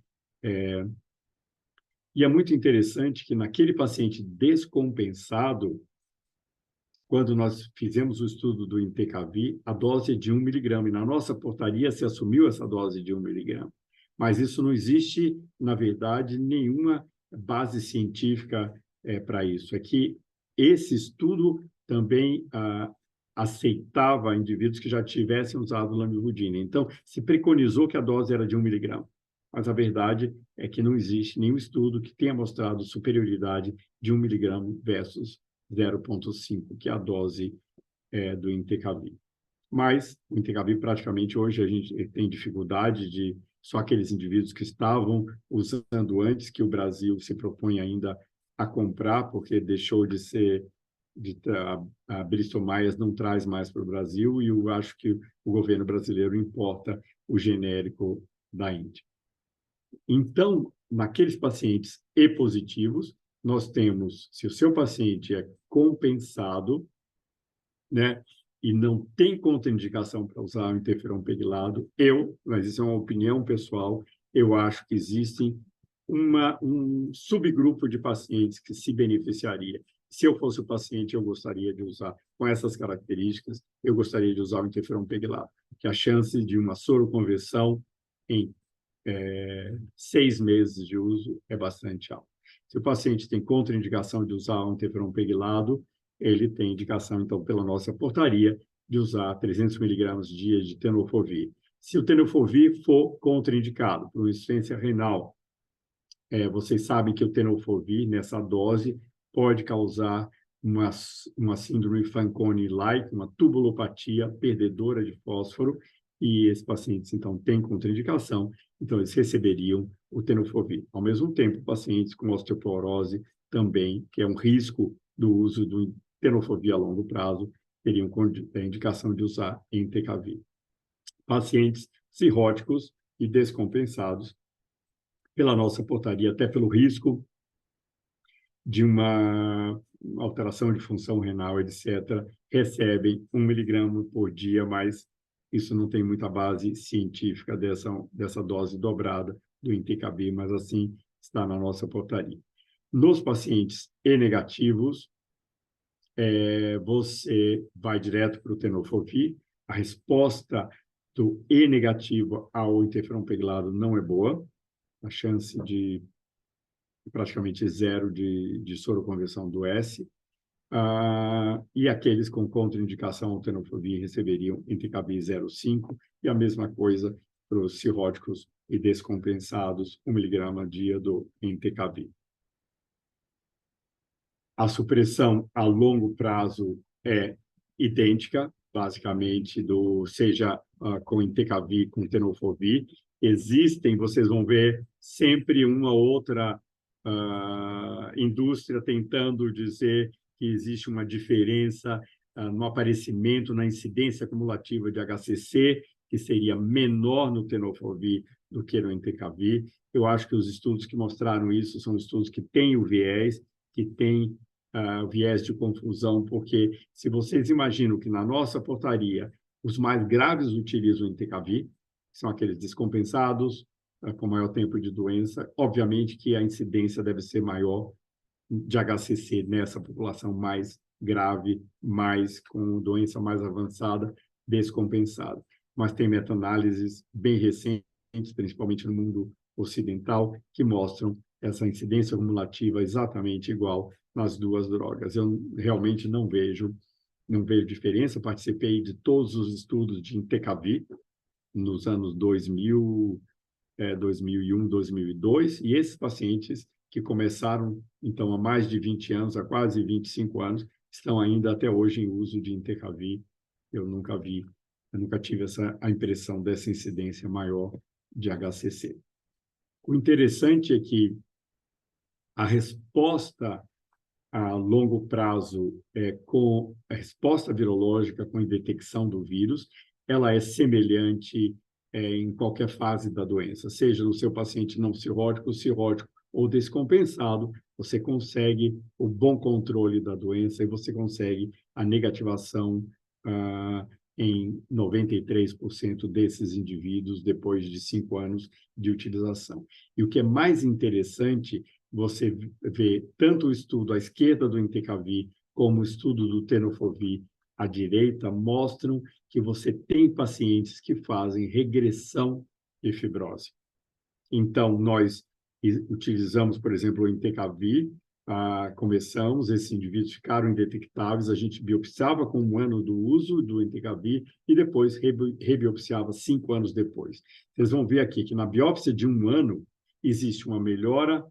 E é muito interessante que naquele paciente descompensado, quando nós fizemos o estudo do Entecavir, a dose é de 1 miligrama, e na nossa portaria se assumiu essa dose de 1 miligrama. Mas isso não existe, na verdade, nenhuma base científica para isso. É que esse estudo também aceitava indivíduos que já tivessem usado lamivudina. Então, se preconizou que a dose era de 1 miligrama. Mas a verdade é que não existe nenhum estudo que tenha mostrado superioridade de 1 miligrama versus 0,5, que é a dose do Entecavir. Mas o Entecavir, praticamente, hoje a gente tem dificuldade de só aqueles indivíduos que estavam usando antes, que o Brasil se propõe ainda a comprar, porque deixou de ser, a Bristol Myers não traz mais para o Brasil, e eu acho que o governo brasileiro importa o genérico da Índia. Então, naqueles pacientes E positivos, nós temos, se o seu paciente é compensado, né, e não tem contraindicação para usar o interferon pegilado, mas isso é uma opinião pessoal, eu acho que existe um subgrupo de pacientes que se beneficiaria. Se eu fosse o paciente, eu gostaria de usar, com essas características, eu gostaria de usar o interferon pegilado, que a chance de uma soroconversão em 6 meses de uso é bastante alta. Se o paciente tem contraindicação de usar o interferon pegilado, ele tem indicação, então, pela nossa portaria, de usar 300 miligramas dia de tenofovir. Se o tenofovir for contraindicado por uma insuficiência renal, vocês sabem que o tenofovir, nessa dose, pode causar uma síndrome Fanconi-like, uma tubulopatia perdedora de fósforo, e esses pacientes, então, têm contraindicação, então eles receberiam o tenofovir. Ao mesmo tempo, pacientes com osteoporose também, que é um risco do uso do tenofovir a longo prazo, teriam indicação de usar Entecavir. Pacientes cirróticos e descompensados, pela nossa portaria, até pelo risco de uma alteração de função renal, etc., recebem 1 miligrama por dia, mas isso não tem muita base científica dessa dose dobrada do Entecavir, mas assim está na nossa portaria. Nos pacientes E negativos, você vai direto para o tenofovir. A resposta do E negativo ao interferon pegilado não é boa. A chance de praticamente zero de soroconversão do S. E aqueles com contraindicação ao tenofovir receberiam Entecavir 0,5, e a mesma coisa para os cirróticos e descompensados, 1 miligrama dia do Entecavir. A supressão a longo prazo é idêntica, basicamente, seja com Entecavir, com Tenofovir. Existem, vocês vão ver, sempre uma outra indústria tentando dizer que existe uma diferença no aparecimento, na incidência acumulativa de HCC, que seria menor no Tenofovir do que no Entecavir. Eu acho que os estudos que mostraram isso são estudos que têm o viés, que têm viés de confusão, porque se vocês imaginam que na nossa portaria os mais graves utilizam o Entecavir, são aqueles descompensados, com maior tempo de doença, obviamente que a incidência deve ser maior de HCC nessa população mais grave, mais com doença mais avançada, descompensada. Mas tem meta-análises bem recentes, principalmente no mundo ocidental, que mostram essa incidência acumulativa exatamente igual nas duas drogas. Eu realmente não vejo diferença. Participei de todos os estudos de Entecavir nos anos 2000, 2001, 2002, e esses pacientes que começaram, então, há mais de 20 anos, há quase 25 anos, estão ainda até hoje em uso de Entecavir. Eu nunca tive a impressão dessa incidência maior de HCC. O interessante é que a resposta a longo prazo com a resposta virológica com a detecção do vírus, ela é semelhante em qualquer fase da doença, seja no seu paciente não cirrótico ou descompensado, você consegue o bom controle da doença e você consegue a negativação em 93% desses indivíduos depois de 5 anos de utilização. E o que é mais interessante, você vê tanto o estudo à esquerda do Entecavir como o estudo do Tenofovir à direita mostram que você tem pacientes que fazem regressão de fibrose. Então, nós utilizamos, por exemplo, o Entecavir, começamos, esses indivíduos ficaram indetectáveis, a gente biopsiava com 1 ano do uso do Entecavir e depois rebiopsiava 5 anos depois. Vocês vão ver aqui que na biópsia de 1 ano existe uma melhora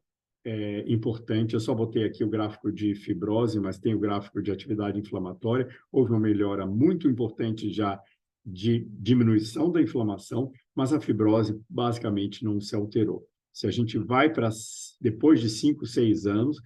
importante. Eu só botei aqui o gráfico de fibrose, mas tem o gráfico de atividade inflamatória. Houve uma melhora muito importante já de diminuição da inflamação, mas a fibrose basicamente não se alterou. Se a gente vai para depois de 5, 6 anos,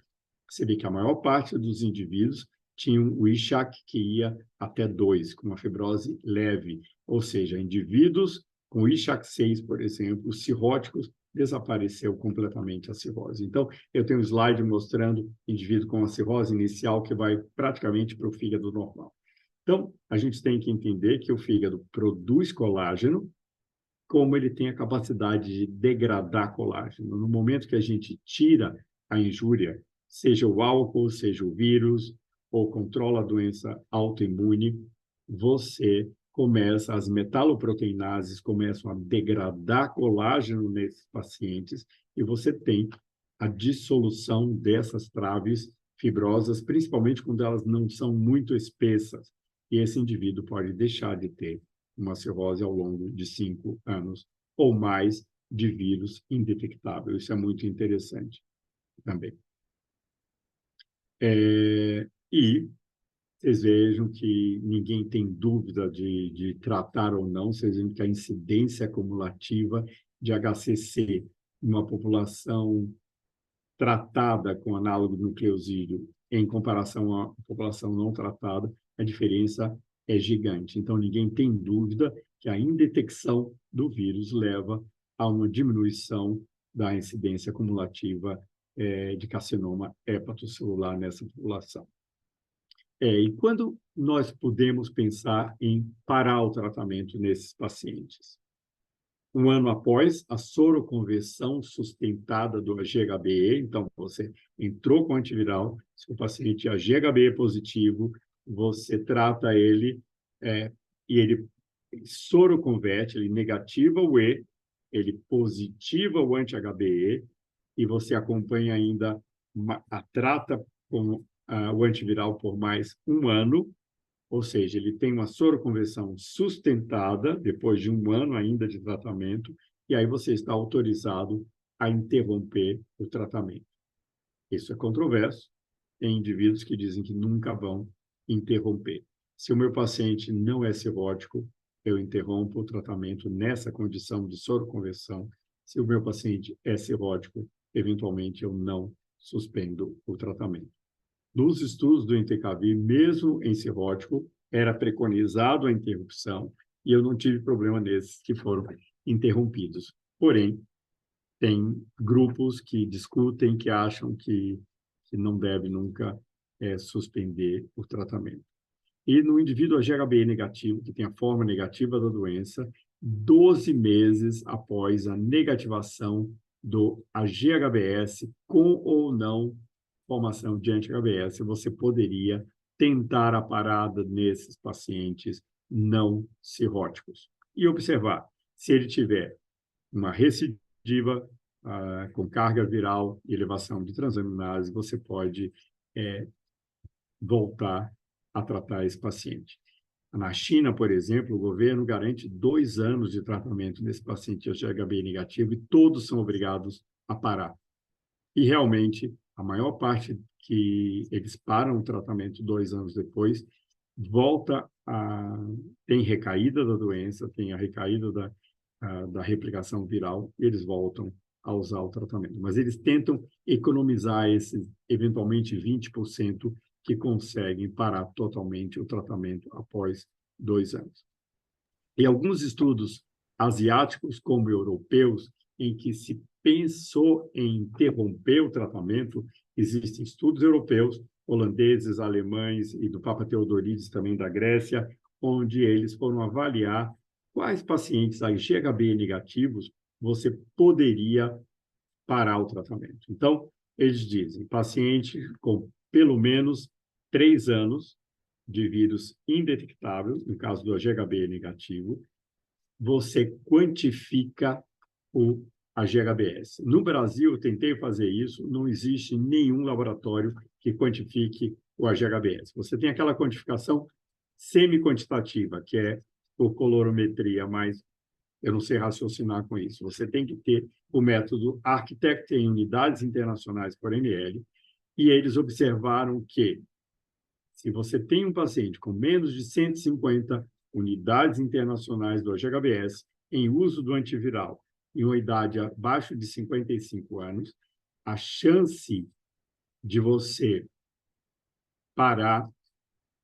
você vê que a maior parte dos indivíduos tinham o Ishak que ia até 2, com uma fibrose leve, ou seja, indivíduos com Ishak 6, por exemplo, cirróticos, desapareceu completamente a cirrose. Então, eu tenho um slide mostrando indivíduo com a cirrose inicial que vai praticamente para o fígado normal. Então, a gente tem que entender que o fígado produz colágeno, como ele tem a capacidade de degradar colágeno. No momento que a gente tira a injúria, seja o álcool, seja o vírus, ou controla a doença autoimune, as metaloproteinases começam a degradar colágeno nesses pacientes e você tem a dissolução dessas traves fibrosas, principalmente quando elas não são muito espessas. E esse indivíduo pode deixar de ter uma cirrose ao longo de 5 anos ou mais de vírus indetectável. Isso é muito interessante também. E vocês vejam que ninguém tem dúvida de tratar ou não, vocês vejam que a incidência acumulativa de HCC em uma população tratada com análogo nucleosídeo em comparação à população não tratada, a diferença é gigante. Então, ninguém tem dúvida que a indetecção do vírus leva a uma diminuição da incidência acumulativa de carcinoma hepatocelular nessa população. E quando nós podemos pensar em parar o tratamento nesses pacientes? 1 ano após a soroconversão sustentada do AGHBE, então você entrou com antiviral, se o paciente é AGHBE positivo, você trata ele e ele soroconverte, ele negativa o E, ele positiva o anti-HBE e você acompanha ainda, trata com o antiviral por mais 1 ano, ou seja, ele tem uma soroconversão sustentada, depois de 1 ano ainda de tratamento, e aí você está autorizado a interromper o tratamento. Isso é controverso. Tem indivíduos que dizem que nunca vão interromper. Se o meu paciente não é cirrótico, eu interrompo o tratamento nessa condição de soroconversão. Se o meu paciente é cirrótico, eventualmente eu não suspendo o tratamento. Nos estudos do Entecavir, mesmo em cirrótico, era preconizado a interrupção e eu não tive problema nesses que foram interrompidos. Porém, tem grupos que discutem, que acham que não deve nunca suspender o tratamento. E no indivíduo AGHBE negativo, que tem a forma negativa da doença, 12 meses após a negativação do AGHBS, com ou não formação de anti-HBS, você poderia tentar a parada nesses pacientes não cirróticos. E observar, se ele tiver uma recidiva com carga viral e elevação de transaminase, você pode voltar a tratar esse paciente. Na China, por exemplo, o governo garante 2 anos de tratamento nesse paciente HB negativo e todos são obrigados a parar. E, realmente, a maior parte que eles param o tratamento 2 anos depois, tem recaída da doença, tem a recaída da replicação viral, e eles voltam a usar o tratamento. Mas eles tentam economizar esses, eventualmente, 20% que conseguem parar totalmente o tratamento após 2 anos. E alguns estudos asiáticos, como europeus, em que se pensou em interromper o tratamento, existem estudos europeus, holandeses, alemães e do Papa Teodorides, também da Grécia, onde eles foram avaliar quais pacientes IgHB negativos você poderia parar o tratamento. Então, eles dizem, paciente com pelo menos 3 anos de vírus indetectável, no caso do AGHB negativo, você quantifica o AGHBS. No Brasil, eu tentei fazer isso, não existe nenhum laboratório que quantifique o AGHBS. Você tem aquela quantificação semi-quantitativa, que é por colorimetria, mas eu não sei raciocinar com isso. Você tem que ter o método Architect em unidades internacionais por ml, e eles observaram que se você tem um paciente com menos de 150 unidades internacionais do AGHBS em uso do antiviral em uma idade abaixo de 55 anos, a chance de você parar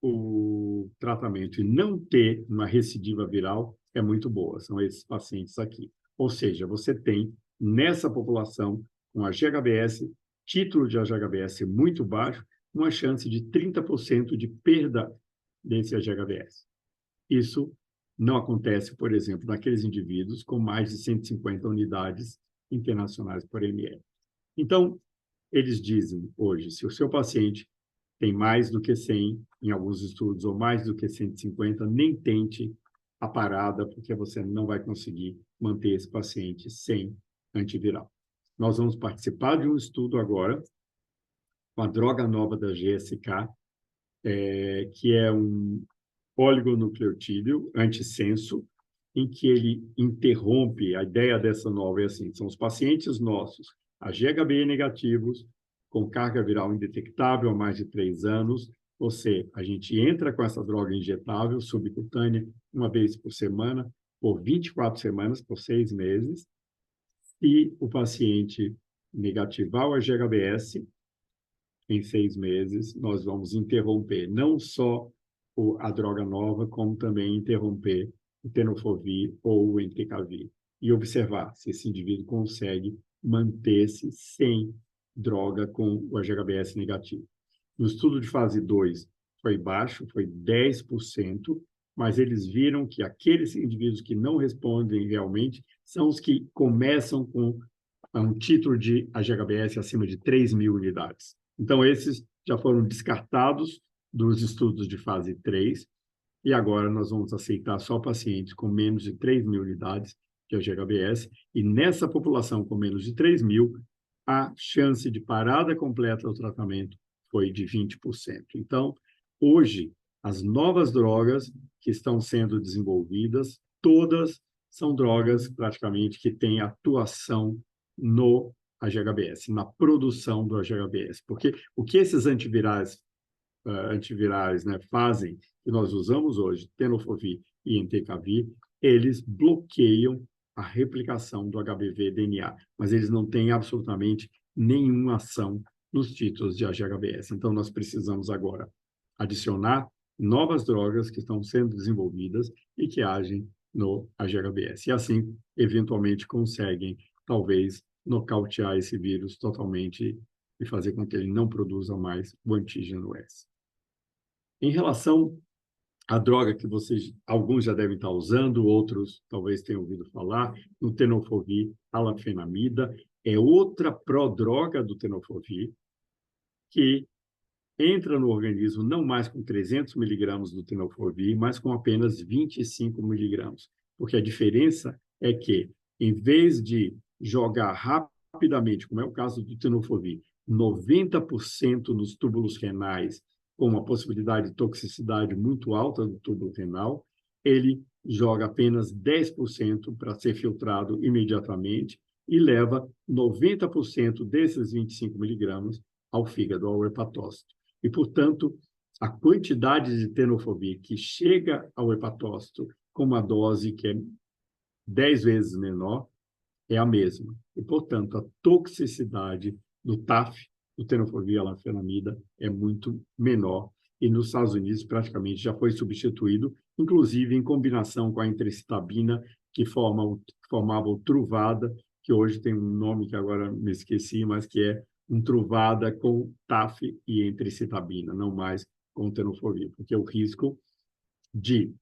o tratamento e não ter uma recidiva viral é muito boa. São esses pacientes aqui. Ou seja, você tem, nessa população, com AGHBS, título de AGHBS muito baixo, uma chance de 30% de perda desse AGHBS. Isso não acontece, por exemplo, naqueles indivíduos com mais de 150 unidades internacionais por ml. Então, eles dizem hoje, se o seu paciente tem mais do que 100, em alguns estudos, ou mais do que 150, nem tente a parada, porque você não vai conseguir manter esse paciente sem antiviral. Nós vamos participar de um estudo agora, com a droga nova da GSK, que é um oligonucleotídeo antissenso, em que ele interrompe, a ideia dessa nova é assim, são os pacientes nossos, AGHBE negativos, com carga viral indetectável há mais de 3 anos, a gente entra com essa droga injetável subcutânea uma vez por semana, por 24 semanas, por 6 meses, e o paciente negativar o AGHBS, em 6 meses, nós vamos interromper não só a droga nova, como também interromper o tenofovir ou o entecavir, e observar se esse indivíduo consegue manter-se sem droga com o AGHBS negativo. No estudo de fase 2 foi baixo, foi 10%, mas eles viram que aqueles indivíduos que não respondem realmente são os que começam com um título de AGHBS acima de 3.000 unidades. Então, esses já foram descartados dos estudos de fase 3, e agora nós vamos aceitar só pacientes com menos de 3.000 unidades de AGHBS, e nessa população com menos de 3.000, a chance de parada completa do tratamento foi de 20%. Então, hoje, As novas drogas que estão sendo desenvolvidas, todas são drogas praticamente que têm atuação no AGHBS, na produção do AGHBS. Porque o que esses antivirais, né, fazem, que nós usamos hoje, tenofovir e entecavir, eles bloqueiam a replicação do HBV-DNA, mas eles não têm absolutamente nenhuma ação nos títulos de AGHBS. Então, nós precisamos agora adicionar novas drogas que estão sendo desenvolvidas e que agem no AGHBS. E assim, eventualmente, conseguem, talvez, nocautear esse vírus totalmente e fazer com que ele não produza mais o antígeno S. Em relação à droga que vocês, alguns já devem estar usando, outros talvez tenham ouvido falar, no tenofovir, alafenamida, é outra prodroga do tenofovir, que entra no organismo não mais com 300 miligramas do tenofovir, mas com apenas 25 miligramas. Porque a diferença é que, em vez de jogar rapidamente, como é o caso do tenofovir, 90% nos túbulos renais, com uma possibilidade de toxicidade muito alta do túbulo renal, ele joga apenas 10% para ser filtrado imediatamente e leva 90% desses 25 miligramas ao fígado, ao hepatócito. E, portanto, a quantidade de tenofovir que chega ao hepatócito com uma dose que é 10 vezes menor é a mesma. E, portanto, a toxicidade do TAF, do tenofovir alafenamida, é muito menor. E nos Estados Unidos, praticamente, já foi substituído, inclusive em combinação com a entricitabina, que formava o Truvada, que hoje tem um nome que agora me esqueci, mas que é um Truvada com TAF e entricitabina, não mais com tenofovir, porque o risco de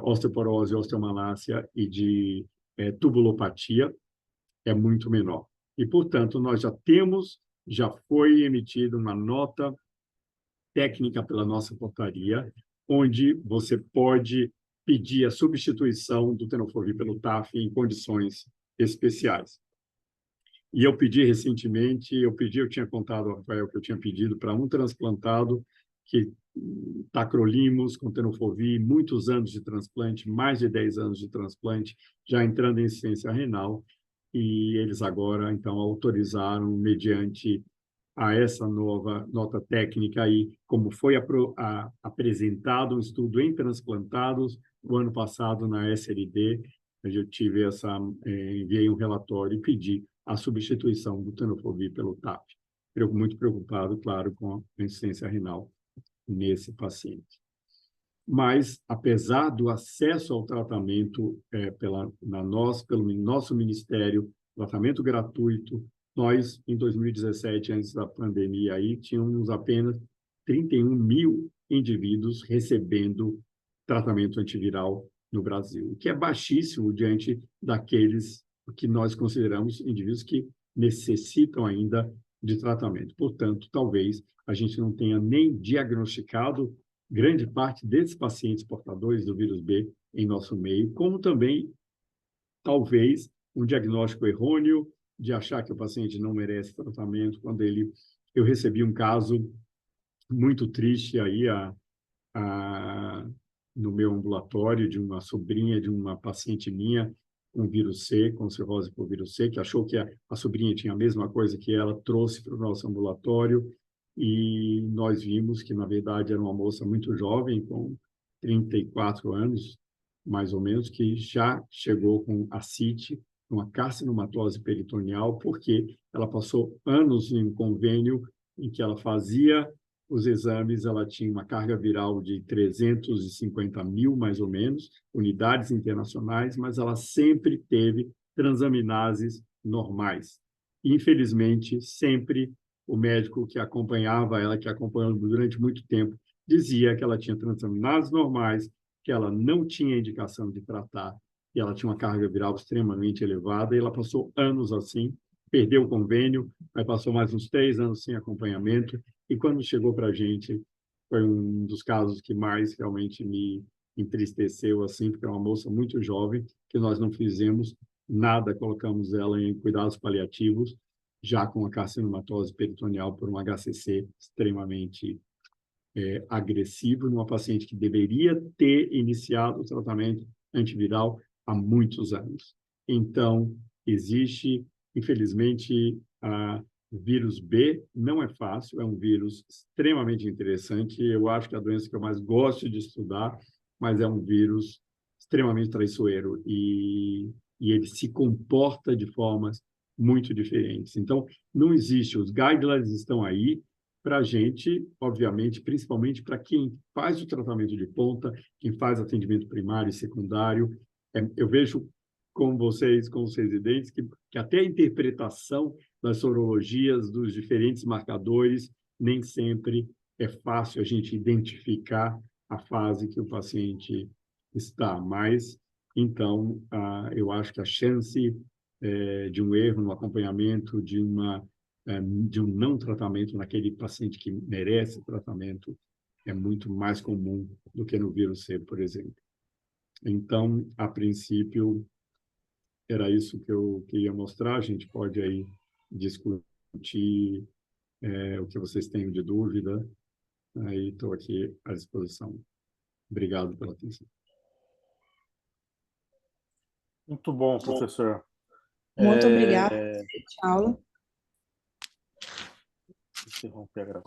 osteoporose, osteomalácia e de tubulopatia é muito menor. E, portanto, nós já foi emitida uma nota técnica pela nossa portaria, onde você pode pedir a substituição do tenofovir pelo TAF em condições especiais. E eu pedi recentemente, eu tinha contado ao Rafael que eu tinha pedido para um transplantado que tacrolimus com tenofovir, muitos anos de transplante, mais de 10 anos de transplante, já entrando em insuficiência renal, e eles agora, então, autorizaram, mediante a essa nova nota técnica aí, como foi apresentado um estudo em transplantados o ano passado na SLD, eu enviei um relatório e pedi a substituição do tenofovir pelo TAF. Eu muito preocupado, claro, com a insuficiência renal nesse paciente. Mas, apesar do acesso ao tratamento pelo nosso Ministério, tratamento gratuito, nós, em 2017, antes da pandemia, aí, tínhamos apenas 31 mil indivíduos recebendo tratamento antiviral no Brasil, o que é baixíssimo diante daqueles que nós consideramos indivíduos que necessitam ainda de tratamento. Portanto, talvez a gente não tenha nem diagnosticado grande parte desses pacientes portadores do vírus B em nosso meio, como também, talvez, um diagnóstico errôneo de achar que o paciente não merece tratamento, quando eu recebi um caso muito triste aí no meu ambulatório de uma sobrinha de uma paciente minha com vírus C, com cirrose por vírus C, que achou que a sobrinha tinha a mesma coisa que ela, trouxe para o nosso ambulatório, e nós vimos que, na verdade, era uma moça muito jovem, com 34 anos, mais ou menos, que já chegou com ascite, uma carcinomatose peritoneal, porque ela passou anos em um convênio em que ela fazia os exames, ela tinha uma carga viral de 350 mil, mais ou menos, unidades internacionais, mas ela sempre teve transaminases normais. Infelizmente, sempre o médico que acompanhava ela, que acompanhou durante muito tempo, dizia que ela tinha transaminases normais, que ela não tinha indicação de tratar, que ela tinha uma carga viral extremamente elevada, e ela passou anos assim, perdeu o convênio, aí passou mais uns 3 anos sem acompanhamento, e quando chegou para a gente, foi um dos casos que mais realmente me entristeceu, assim, porque é uma moça muito jovem, que nós não fizemos nada, colocamos ela em cuidados paliativos, já com a carcinomatose peritoneal por um HCC extremamente agressivo numa paciente que deveria ter iniciado o tratamento antiviral há muitos anos. Então, existe, infelizmente, a vírus B não é fácil, é um vírus extremamente interessante. Eu acho que é a doença que eu mais gosto de estudar, mas é um vírus extremamente traiçoeiro e ele se comporta de formas muito diferentes. Então, não existe, os guidelines estão aí para a gente, obviamente, principalmente para quem faz o tratamento de ponta, quem faz atendimento primário e secundário. Eu vejo com os residentes, que até a interpretação das sorologias, dos diferentes marcadores, nem sempre é fácil a gente identificar a fase que o paciente está. Mas, então, eu acho que a chance de um erro no acompanhamento, de um não tratamento naquele paciente que merece tratamento, é muito mais comum do que no vírus C, por exemplo. Então, a princípio, era isso que eu queria mostrar. A gente pode aí discutir o que vocês tenham de dúvida. Aí estou aqui à disposição. Obrigado pela atenção. Muito bom, professor. Muito obrigada por essa aula. Interromper a gravação.